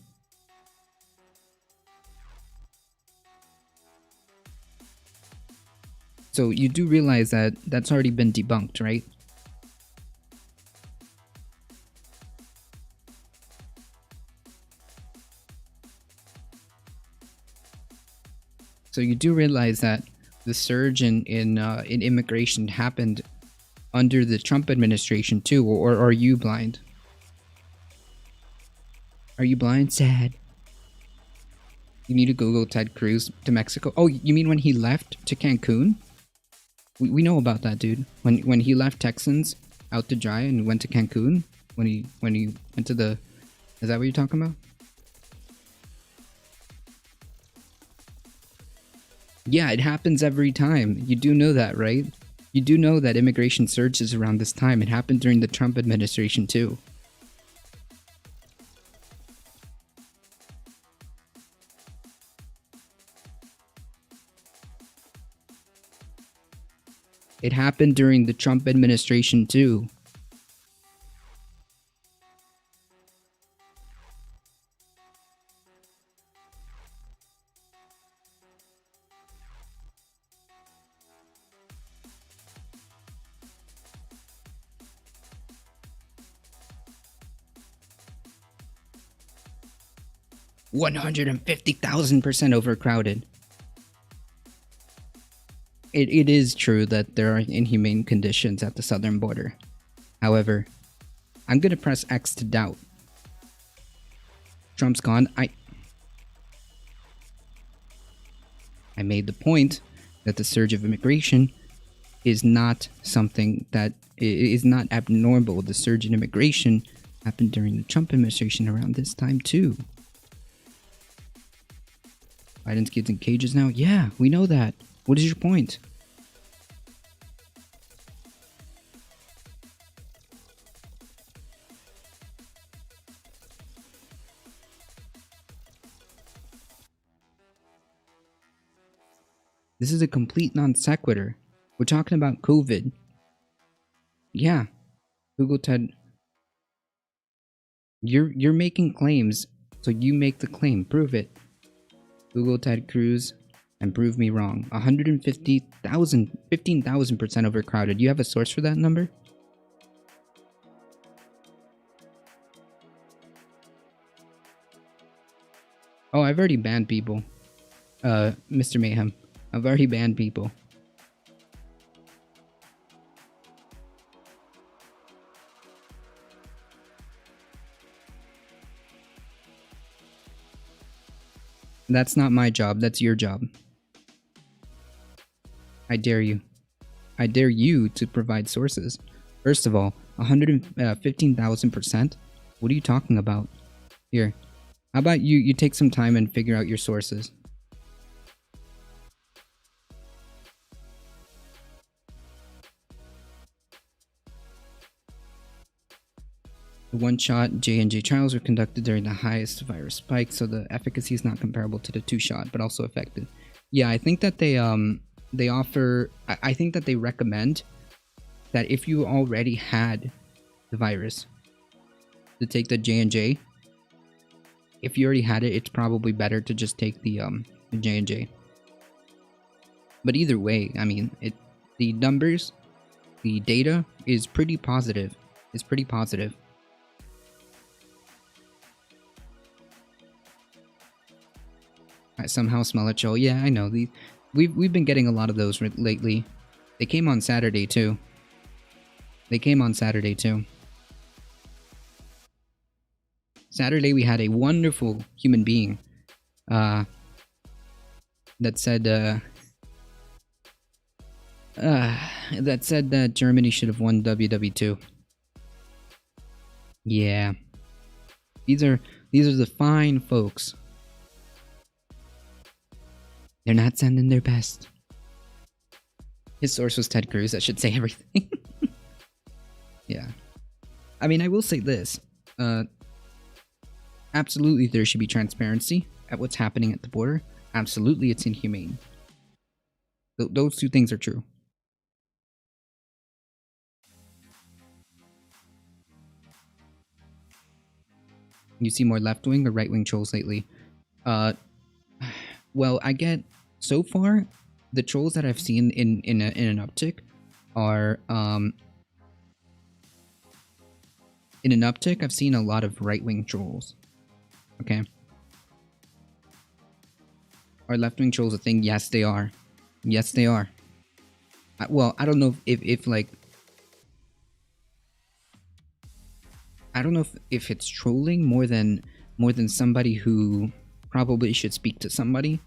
[SPEAKER 1] So you do realize that that's already been debunked, right? So you do realize that the surge in immigration happened under the Trump administration too, or are you blind? Are you blind? Sad. You need to Google Ted Cruz to Mexico. Oh, you mean when he left to Cancun? We know about that, dude. When he left Texans out to dry and went to Cancun. When he went to the... Is that what you're talking about? Yeah, it happens every time. You do know that, right? You do know that immigration surges around this time. It happened during the Trump administration, too. It happened during the Trump administration, too. $150,000% overcrowded. It is true that there are inhumane conditions at the southern border. However, I'm gonna press X to doubt. Trump's gone. I made the point that the surge of immigration is not something that is not abnormal. The surge in immigration happened during the Trump administration around this time too. Biden's kids in cages now? Yeah, we know that. What is your point? This is a complete non sequitur. We're talking about COVID. Yeah. Google Ted. You're making claims, so you make the claim. Prove it. Google Ted Cruz and prove me wrong. 150,000, 15,000% overcrowded. You have a source for that number? Oh, I've already banned people. Mr. Mayhem. I've already banned people. That's not my job, that's your job. I dare you. I dare you to provide sources. First of all, 115,000%? What are you talking about? Here, how about you take some time and figure out your sources? The one-shot J&J trials were conducted during the highest virus spike, so the efficacy is not comparable to the two-shot, but also effective. Yeah, I think that they offer... I think that they recommend that if you already had the virus, to take the J&J. If you already had it, it's probably better to just take the J&J. But either way, I mean, the numbers, the data is pretty positive. It's pretty positive. I somehow smell a chill. Yeah, I know. We've been getting a lot of those lately. They came on Saturday too. Saturday we had a wonderful human being that said that Germany should have won WW2. Yeah. These are the fine folks. They're not sending their best. His source was Ted Cruz. That should say everything. Yeah. I mean, I will say this. Absolutely, there should be transparency at what's happening at the border. Absolutely, it's inhumane. Those two things are true. You see more left-wing or right-wing trolls lately? Well, I get... So far, the trolls that I've seen in an uptick are... in an uptick, I've seen a lot of right-wing trolls. Okay? Are left-wing trolls a thing? Yes, they are. Yes, they are. Well, I don't know if like... I don't know if it's trolling more than more than somebody who probably should speak to somebody.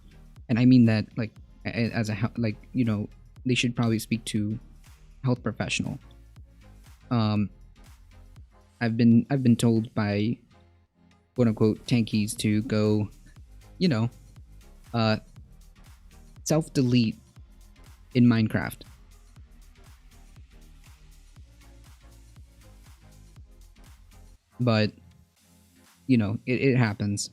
[SPEAKER 1] And I mean that like as a like, you know, they should probably speak to a health professional. I've been told by quote unquote tankies to go, you know, self-delete in Minecraft. But you know, it happens.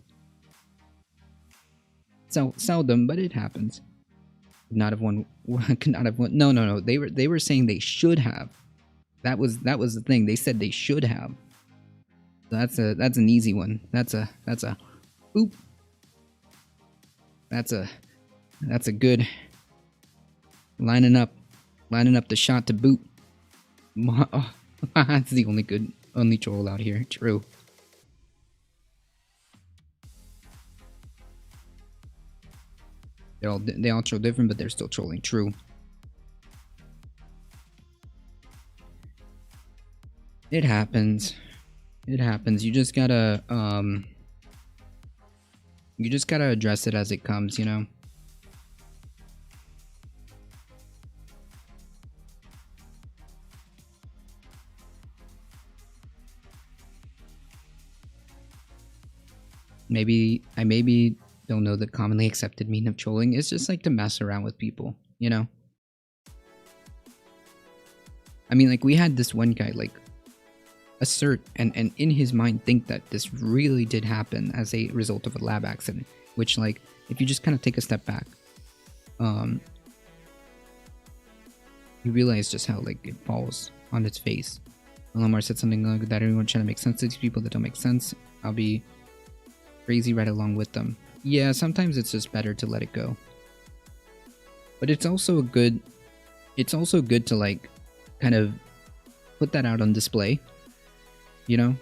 [SPEAKER 1] Seldom, but it happens. Not have one. Could not have one. No. They were saying they should have. That was the thing. They said they should have. That's an easy one. That's a boop. That's a good lining up the shot to boot. That's the only troll out here. True. They all troll different, but they're still trolling. True. It happens. It happens. You just gotta address it as it comes, you know? Maybe don't know the commonly accepted meaning of trolling. It's just like to mess around with people, you know? I mean, like, we had this one guy, like, assert and in his mind think that this really did happen as a result of a lab accident, which, like, if you just kind of take a step back, you realize just how, like, it falls on its face. Lamar said something like that everyone's trying to make sense to these people that don't make sense. I'll be crazy right along with them. Yeah, sometimes it's just better to let it go. But it's also good to, like, kind of put that out on display, you know?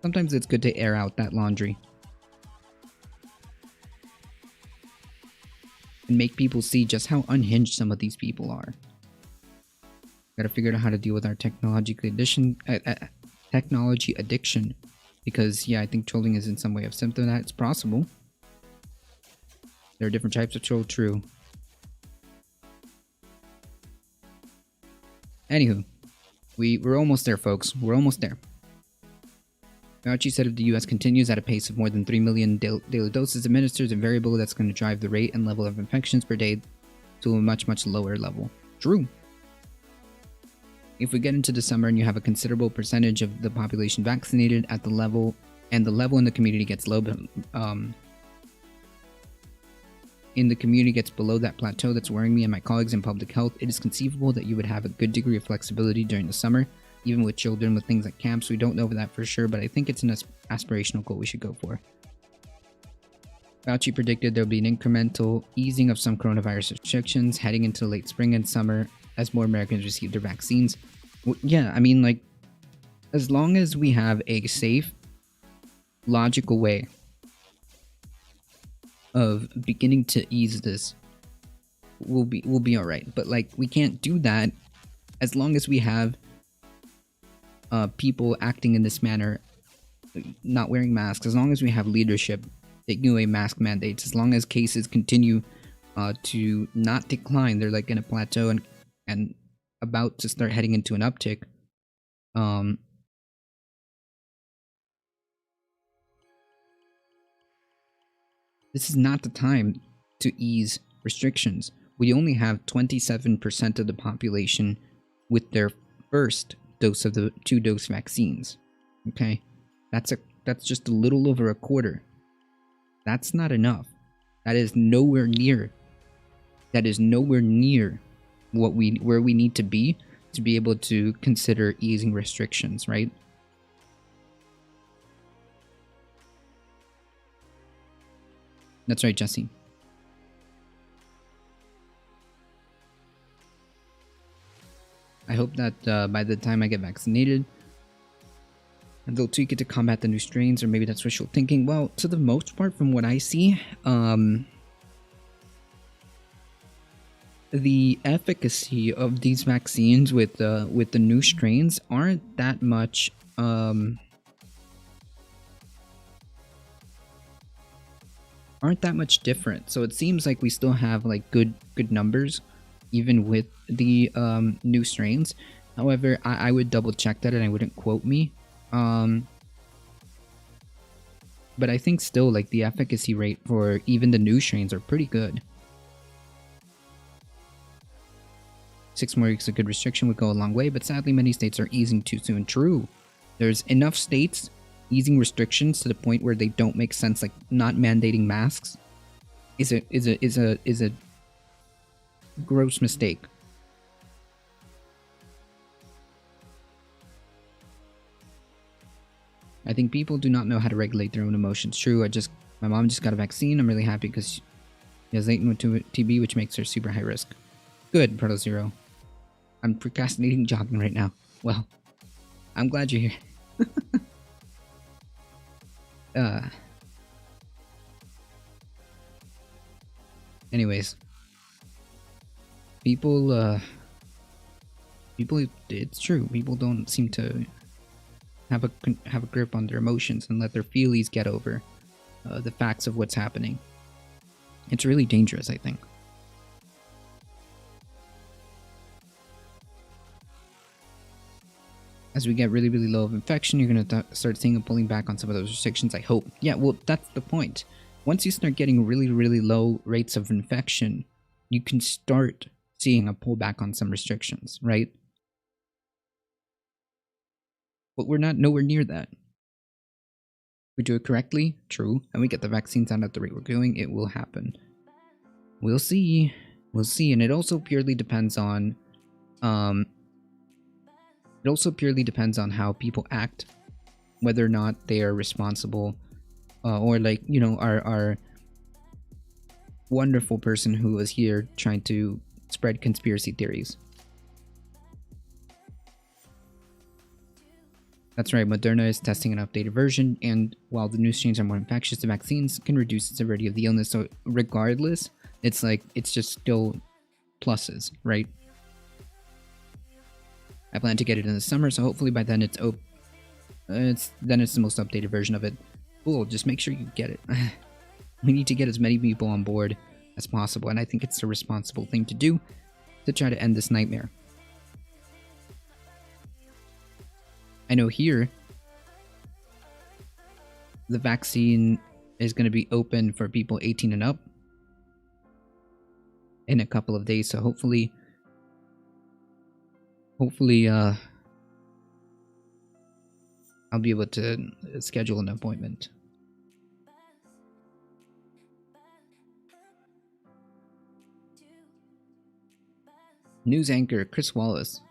[SPEAKER 1] Sometimes it's good to air out that laundry. And make people see just how unhinged some of these people are. Gotta figure out how to deal with our technology addiction. Because, yeah, I think trolling is in some way a symptom that it's possible. There are different types of troll, true. Anywho, we're almost there, folks. We're almost there. Fauci said if the US continues at a pace of more than 3 million daily doses administered, a variable that's going to drive the rate and level of infections per day to a much, much lower level. True. If we get into the summer and you have a considerable percentage of the population vaccinated at the level, and the level in the community gets low, in the community gets below that plateau that's worrying me and my colleagues in public health, it is conceivable that you would have a good degree of flexibility during the summer, even with children with things like camps. We don't know that for sure, but I think it's an aspirational goal we should go for. Fauci predicted there will be an incremental easing of some coronavirus restrictions heading into late spring and summer as more Americans receive their vaccines. Yeah, I mean, like, as long as we have a safe, logical way of beginning to ease this, we'll be all right. But, like, we can't do that as long as we have people acting in this manner, not wearing masks, as long as we have leadership taking away mask mandates, as long as cases continue to not decline, they're like in a plateau and about to start heading into an uptick. This is not the time to ease restrictions. We only have 27% of the population with their first dose of the 2-dose vaccines. Okay, that's just a little over a quarter. That's not enough. That is nowhere near. That is nowhere near where we need to be able to consider easing restrictions, right? That's right, Jesse. I hope that by the time I get vaccinated, they'll tweak it to combat the new strains, or maybe that's wishful thinking. Well, to the most part, from what I see, the efficacy of these vaccines with the new strains aren't that much different. So it seems like we still have like good numbers even with the new strains. However, I would double check that and I wouldn't quote me. But I think still like the efficacy rate for even the new strains are pretty good. 6 more weeks of good restriction would go a long way, but sadly many states are easing too soon. True. There's enough states easing restrictions to the point where they don't make sense, like not mandating masks is a gross mistake. I think people do not know how to regulate their own emotions. True, my mom just got a vaccine. I'm really happy because she has latent TB, which makes her super high risk. Good, Proto Zero. I'm procrastinating jogging right now. Well, I'm glad you're here. Anyways. People, it's true. People don't seem to have a grip on their emotions and let their feelies get over the facts of what's happening. It's really dangerous, I think. As we get really, really low of infection, you're going to start seeing a pulling back on some of those restrictions, I hope. Yeah, well, that's the point. Once you start getting really, really low rates of infection, you can start seeing a pullback on some restrictions, right? But we're not nowhere near that. We do it correctly, true, and we get the vaccines out at the rate we're going, it will happen. We'll see. We'll see, and it also purely depends on how people act, whether or not they are responsible, or like, you know, our wonderful person who was here trying to spread conspiracy theories. That's right, Moderna is testing an updated version, and while the new strains are more infectious, the vaccines can reduce the severity of the illness, so regardless, it's like, it's just still pluses, right? I plan to get it in the summer, so hopefully by then it's the most updated version of it. Cool, just make sure you get it. We need to get as many people on board as possible, and I think it's a responsible thing to do to try to end this nightmare. I know here, the vaccine is going to be open for people 18 and up in a couple of days, so hopefully I'll be able to schedule an appointment. News anchor Chris Wallace.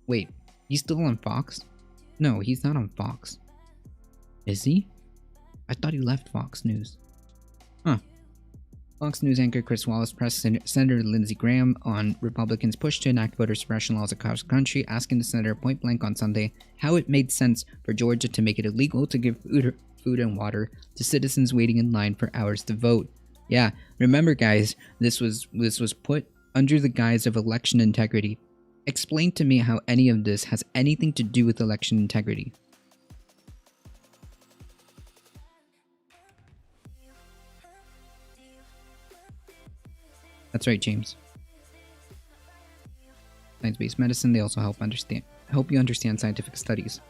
[SPEAKER 1] Wait, he's still on Fox? No, he's not on Fox. Is he? I thought he left Fox News. Huh. Fox News anchor Chris Wallace pressed Senator Lindsey Graham on Republicans' push to enact voter suppression laws across the country, asking the senator point blank on Sunday how it made sense for Georgia to make it illegal to give food and water to citizens waiting in line for hours to vote. Yeah, remember guys, this was put under the guise of election integrity. Explain to me how any of this has anything to do with election integrity. That's right, James. Science-based medicine, they also help you understand scientific studies.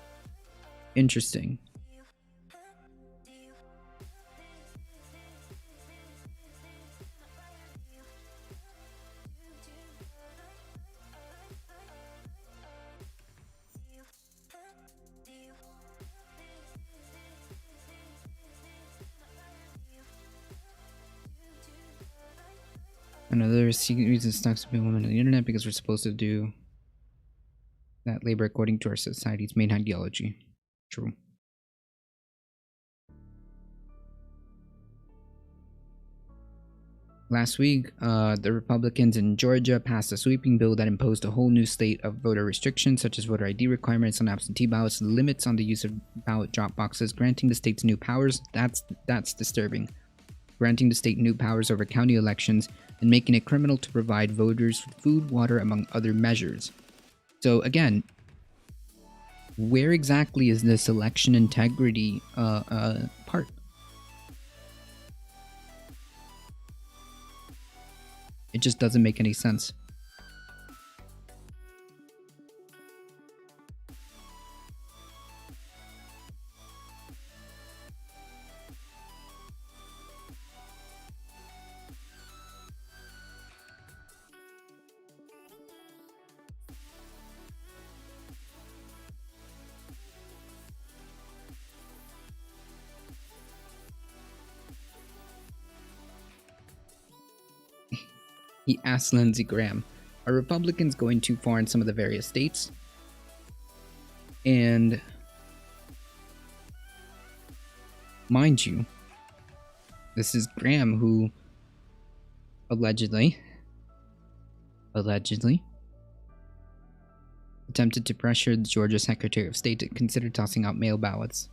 [SPEAKER 1] Interesting. Another secret reason stocks to be women on the internet because we're supposed to do that labor according to our society's main ideology. True. Last week, the Republicans in Georgia passed a sweeping bill that imposed a whole new slate of voter restrictions, such as voter ID requirements on absentee ballots, limits on the use of ballot drop boxes, granting the states new powers. That's disturbing. granting the state new powers over county elections, and making it criminal to provide voters with food, water, among other measures. So again, where exactly is this election integrity part? It just doesn't make any sense. He asked Lindsey Graham, are Republicans going too far in some of the various states? And mind you, this is Graham who allegedly attempted to pressure the Georgia Secretary of State to consider tossing out mail ballots.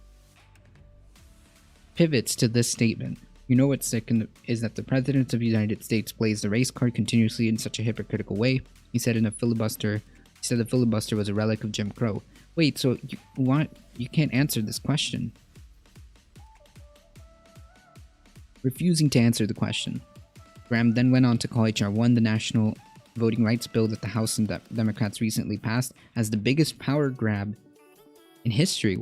[SPEAKER 1] Pivots to this statement. You know what's sick is that the President of the United States plays the race card continuously in such a hypocritical way. He said the filibuster was a relic of Jim Crow. Wait, so you can't answer this question. Refusing to answer the question. Graham then went on to call H.R. 1, the national voting rights bill that the House and Democrats recently passed, as the biggest power grab in history,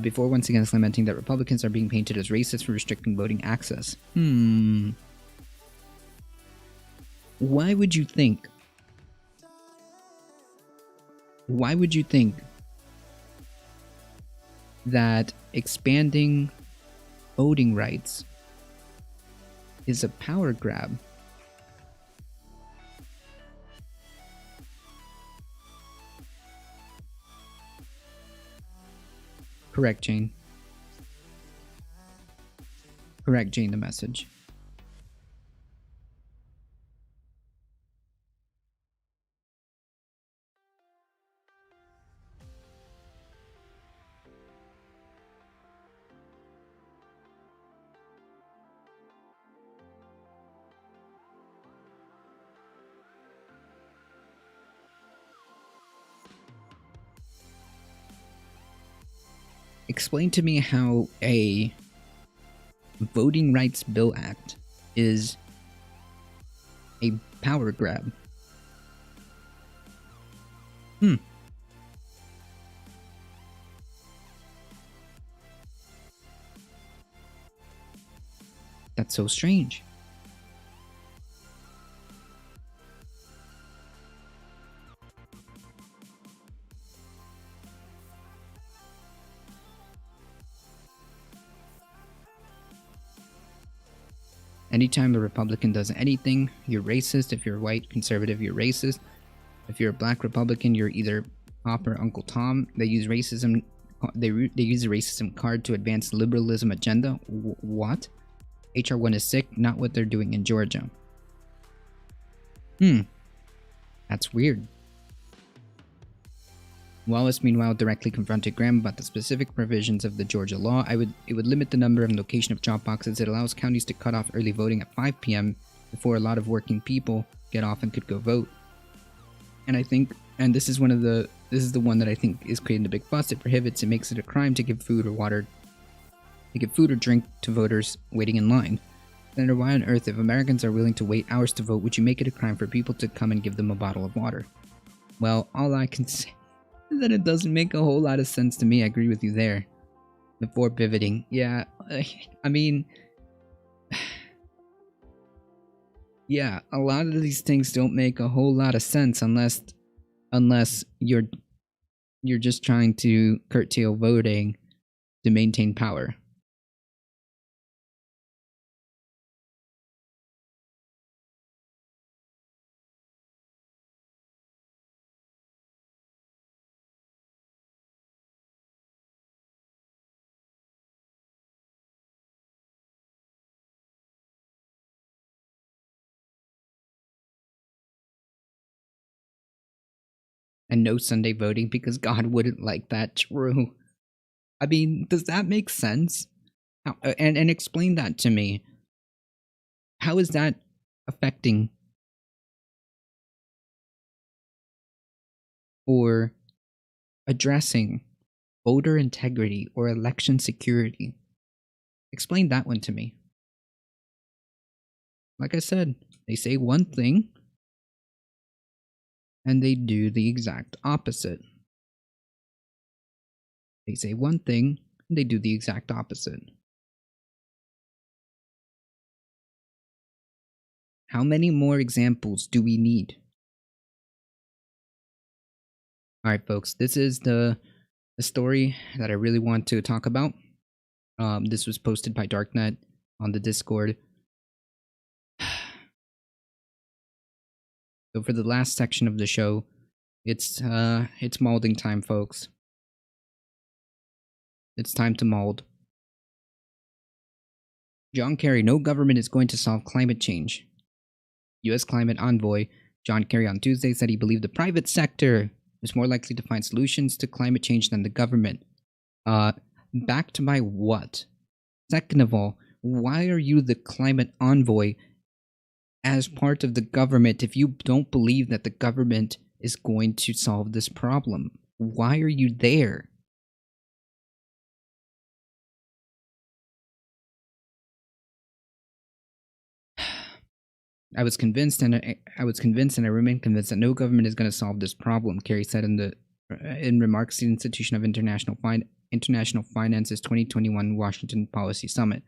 [SPEAKER 1] before once again lamenting that Republicans are being painted as racist for restricting voting access. Why would you think that expanding voting rights is a power grab? Correct, Jane. Correct, Jane, the message. Explain to me how a Voting Rights Bill Act is a power grab. That's so strange. Anytime a Republican does anything, you're racist. If you're white conservative, you're racist. If you're a black Republican, you're either Pop or Uncle Tom. They use racism. They use the racism card to advance liberalism agenda. What? HR 1 is sick. Not what they're doing in Georgia. That's weird. Wallace, meanwhile, directly confronted Graham about the specific provisions of the Georgia law. It would limit the number and location of drop boxes. It allows counties to cut off early voting at 5 p.m. before a lot of working people get off and could go vote. And I think, and this is the one that I think is creating a big fuss. It prohibits, it makes it a crime to give food or drink to voters waiting in line. Senator, why on earth, if Americans are willing to wait hours to vote, would you make it a crime for people to come and give them a bottle of water? Well, all I can say that it doesn't make a whole lot of sense to me. I agree with you there. Before pivoting, yeah, I mean, yeah, a lot of these things don't make a whole lot of sense unless you're just trying to curtail voting to maintain power. And no Sunday voting because God wouldn't like that. True. I mean, does that make sense? And explain that to me. How is that affecting or addressing voter integrity or election security? Explain that one to me. Like I said, they say one thing and they do the exact opposite. They say one thing and they do the exact opposite. How many more examples do we need? Alright, folks, this is the story that I really want to talk about. This was posted by Darknet on the Discord. So for the last section of the show, it's molding time, folks. It's time to mold. John Kerry, no government is going to solve climate change. U.S. climate envoy John Kerry on Tuesday said he believed the private sector is more likely to find solutions to climate change than the government. Backed by what? Second of all, why are you the climate envoy as part of the government if you don't believe that the government is going to solve this problem? Why are you there? I was convinced and I remain convinced that no government is going to solve this problem, Kerry said in remarks to the Institution of International Finance's 2021 Washington Policy Summit.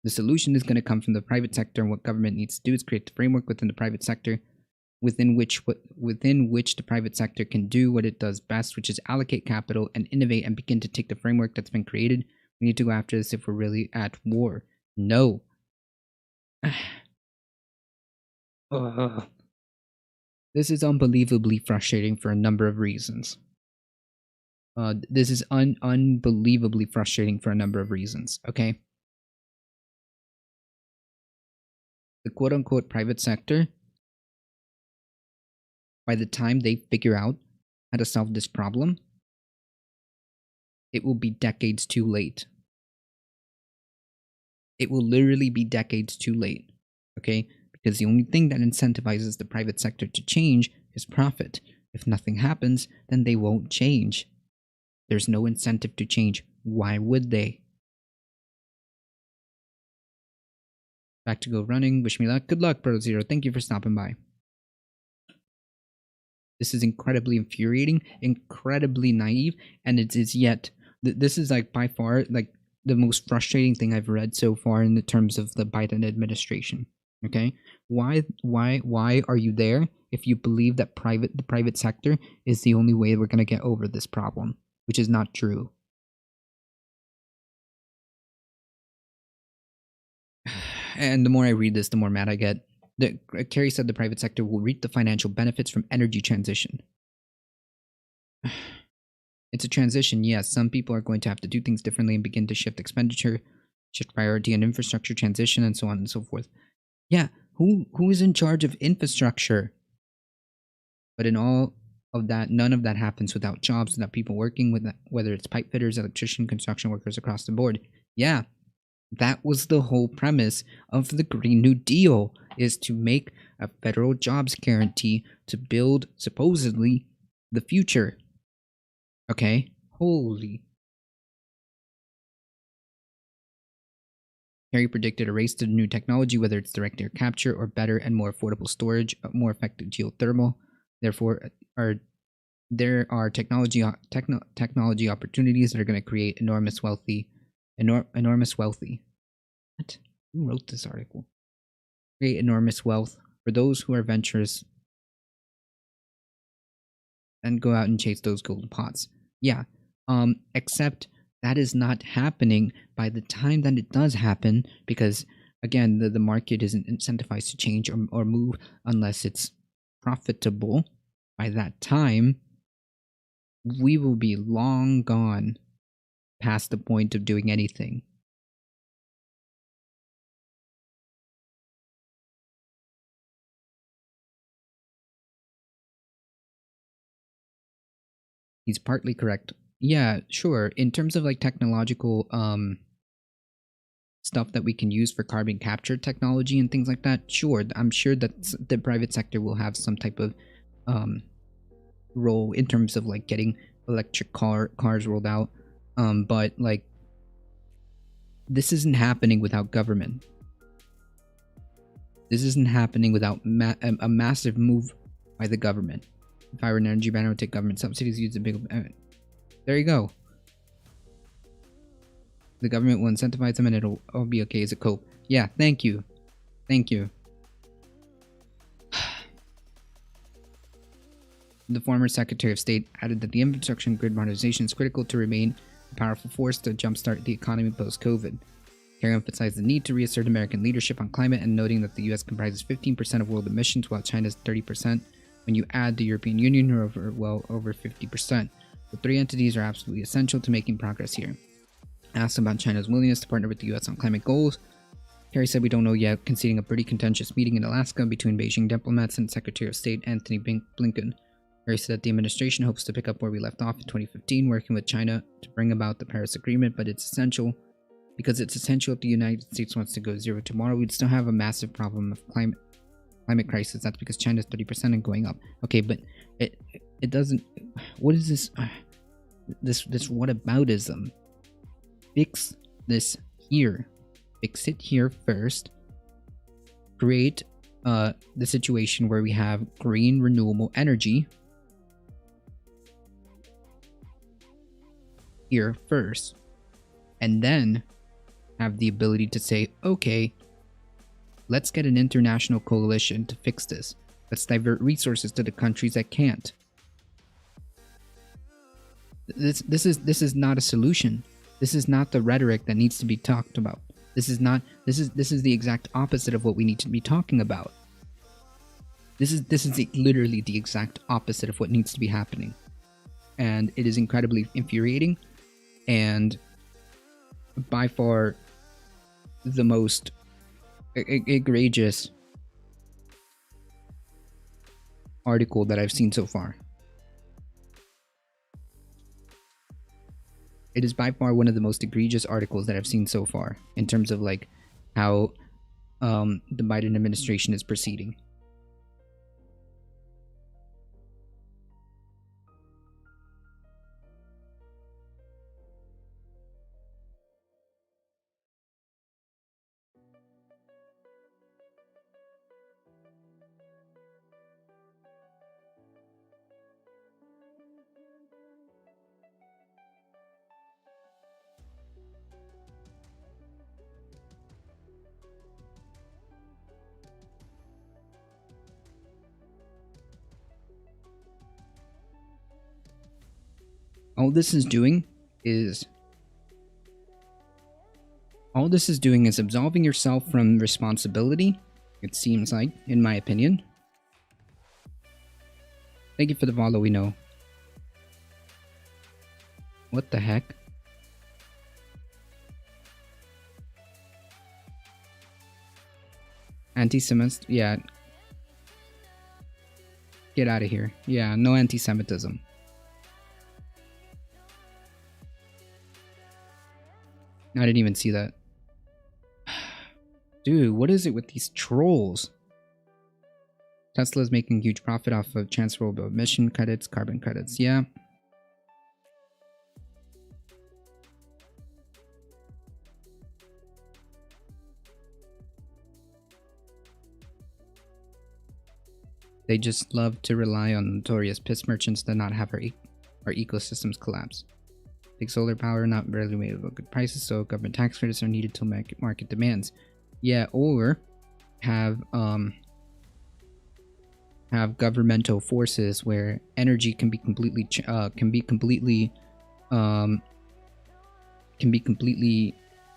[SPEAKER 1] The solution is going to come from the private sector, and what government needs to do is create the framework within the private sector within which the private sector can do what it does best, which is allocate capital and innovate and begin to take the framework that's been created. We need to go after this if we're really at war. No. This is unbelievably frustrating for a number of reasons. This is unbelievably frustrating for a number of reasons, okay? The quote-unquote private sector, by the time they figure out how to solve this problem, it will be decades too late. It will literally be decades too late, okay? Because the only thing that incentivizes the private sector to change is profit. If nothing happens, then they won't change. There's no incentive to change. Why would they? Back to go running. Wish me luck. Good luck, Pro Zero. Thank you for stopping by. This is incredibly infuriating, incredibly naive, and it is yet. This is like by far like the most frustrating thing I've read so far in the terms of the Biden administration. Okay, why are you there if you believe that the private sector is the only way we're gonna get over this problem, which is not true. And the more I read this, the more mad I get. Kerry said the private sector will reap the financial benefits from energy transition. It's a transition, yes. Some people are going to have to do things differently and begin to shift expenditure, shift priority and infrastructure transition, and so on and so forth. Yeah, who is in charge of infrastructure? But in all of that, none of that happens without jobs, without people working with that, whether it's pipe fitters, electrician, construction workers across the board. Yeah, that was the whole premise of the Green New Deal, is to make a federal jobs guarantee to build, supposedly, the future. Okay? Holy. Kerry predicted a race to new technology, whether it's direct air capture or better and more affordable storage, more effective geothermal. Therefore, there are technology opportunities that are going to create enormous wealthy. What? Who wrote this article? Create enormous wealth for those who are venturous and go out and chase those golden pots. Yeah. Except that is not happening by the time that it does happen, because again, the market isn't incentivized to change or move unless it's profitable. By that time, we will be long gone past the point of doing anything. He's partly correct. Yeah, sure. In terms of like technological stuff that we can use for carbon capture technology and things like that, sure, I'm sure that the private sector will have some type of role in terms of like getting electric cars rolled out. But like, this isn't happening without government. This isn't happening without a massive move by the government. If I were an energy banner, I would take government subsidies, use a big... there you go. The government will incentivize them and it'll all be okay as a cope. Yeah, thank you. Thank you. The former Secretary of State added that the infrastructure and grid modernization is critical to remain a powerful force to jumpstart the economy post-COVID. Kerry emphasized the need to reassert American leadership on climate and noting that the US comprises 15% of world emissions while China's 30%. When you add the European Union, are over 50%. The three entities are absolutely essential to making progress here. Asked about China's willingness to partner with the US on climate goals, Kerry said we don't know yet, conceding a pretty contentious meeting in Alaska between Beijing diplomats and Secretary of State Antony Blinken. Kerry said that the administration hopes to pick up where we left off in 2015, working with China to bring about the Paris Agreement, but it's essential if the United States wants to go zero tomorrow, we'd still have a massive problem of climate crisis. That's because China's 30% and going up. Okay, but it doesn't. What is this? This whataboutism? Fix this here. Fix it here first. Create the situation where we have green renewable energy here first, and then have the ability to say, okay, let's get an international coalition to fix this. Let's divert resources to the countries that can't. This is not a solution. This is not the rhetoric that needs to be talked about. This is the exact opposite of what we need to be talking about. This is literally the exact opposite of what needs to be happening. And it is incredibly infuriating and by far the most egregious article that I've seen so far. It is by far one of the most egregious articles that I've seen so far in terms of like how the Biden administration is proceeding. All this is doing is absolving yourself from responsibility, it seems like, in my opinion. Thank you for the follow, we know. What the heck? Anti-Semist? Yeah. Get out of here. Yeah, no anti-Semitism. I didn't even see that. Dude, what is it with these trolls? Tesla's making huge profit off of transferable emission credits, carbon credits. Yeah. They just love to rely on notorious piss merchants to not have our ecosystems collapse. Big solar power not barely made at good prices, so government tax credits are needed to market demands. Yeah, or have governmental forces where energy can be completely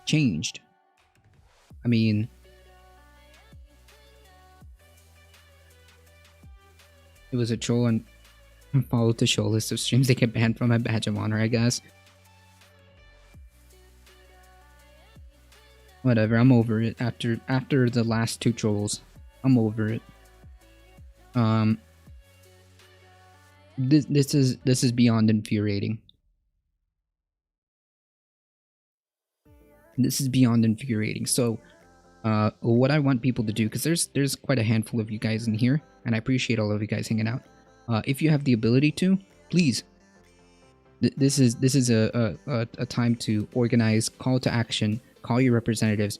[SPEAKER 1] changed. I mean, it was a troll and followed the show list of streams they get banned from a badge of honor, I guess. Whatever, I'm over it. After the last two trolls, I'm over it. This is beyond infuriating. This is beyond infuriating. So what I want people to do, because there's quite a handful of you guys in here, and I appreciate all of you guys hanging out. If you have the ability to, please. This is a time to organize, call to action, call your representatives,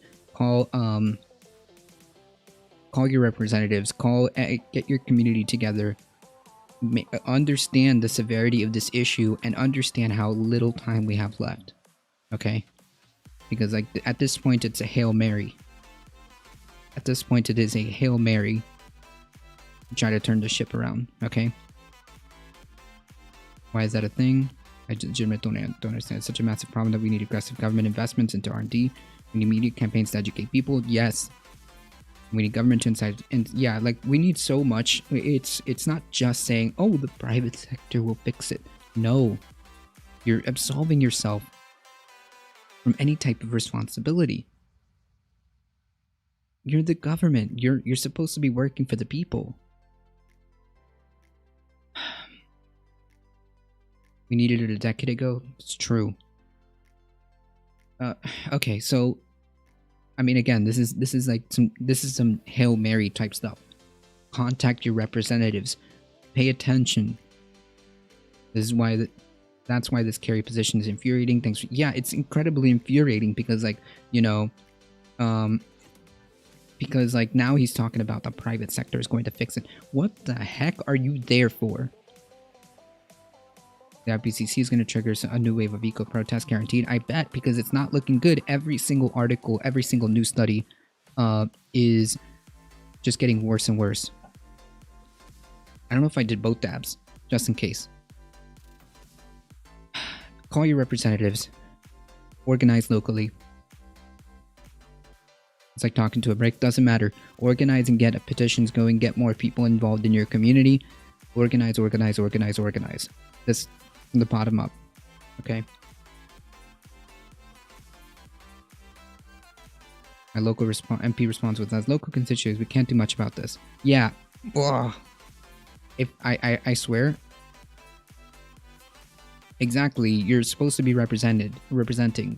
[SPEAKER 1] get your community together, understand the severity of this issue, and understand how little time we have left. Okay, because like at this point it's a Hail Mary. At this point it is a Hail Mary to try to turn the ship around. Okay, why is that a thing? I legitimately don't understand. It's such a massive problem that we need aggressive government investments into R&D. We need media campaigns to educate people. Yes. We need government to incite, and yeah, like we need so much. It's not just saying, oh, the private sector will fix it. No, you're absolving yourself from any type of responsibility. You're the government. You're supposed to be working for the people. We needed it a decade ago. It's true. Okay, so I mean, again, this is some Hail Mary type stuff. Contact your representatives. Pay attention. This is why that's why this Kerry position is infuriating. Yeah, it's incredibly infuriating because, like, you know, because like now he's talking about the private sector is going to fix it. What the heck are you there for? The IPCC is going to trigger a new wave of eco-protests, guaranteed. I bet, because it's not looking good. Every single article, every single news study is just getting worse and worse. I don't know if I did both dabs, just in case. Call your representatives. Organize locally. It's like talking to a brick. Doesn't matter. Organize and get petitions going. Get more people involved in your community. Organize, organize, organize, organize. This from the bottom up. Okay. My local MP responds with, as local constituents, we can't do much about this. Yeah. Ugh. If I swear. Exactly. You're supposed to be representing.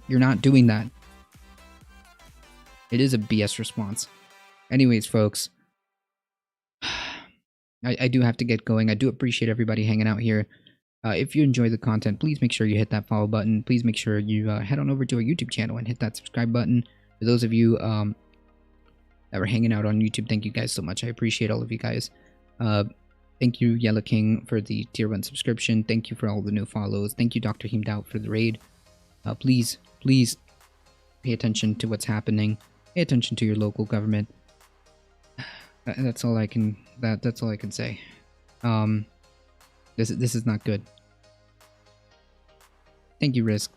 [SPEAKER 1] You're not doing that. It is a BS response. Anyways, folks. I do have to get going. I do appreciate everybody hanging out here. If you enjoy the content, please make sure you hit that follow button. Please make sure you head on over to our YouTube channel and hit that subscribe button. For those of you that were hanging out on YouTube, thank you guys so much. I appreciate all of you guys. Thank you, Yellow King, for the tier 1 subscription. Thank you for all the new follows. Thank you, Dr. Heemdout, for the raid. Please pay attention to what's happening. Pay attention to your local government. That's all I can. That's all I can say. This is not good. Thank you, Rix.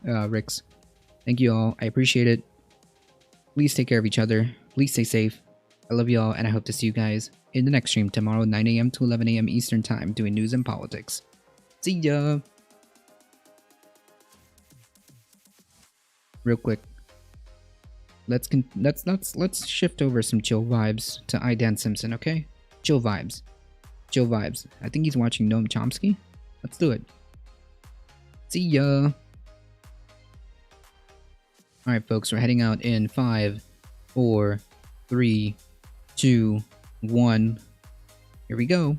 [SPEAKER 1] Thank you all. I appreciate it. Please take care of each other. Please stay safe. I love you all, and I hope to see you guys in the next stream tomorrow, 9 a.m. to 11 a.m. Eastern Time, doing news and politics. See ya. Real quick. Let's shift over some chill vibes to Dan Simpson, okay? Chill vibes. Chill vibes. I think he's watching Noam Chomsky. Let's do it. See ya. Alright, folks, we're heading out in 5, 4, 3, 2, 1. Here we go.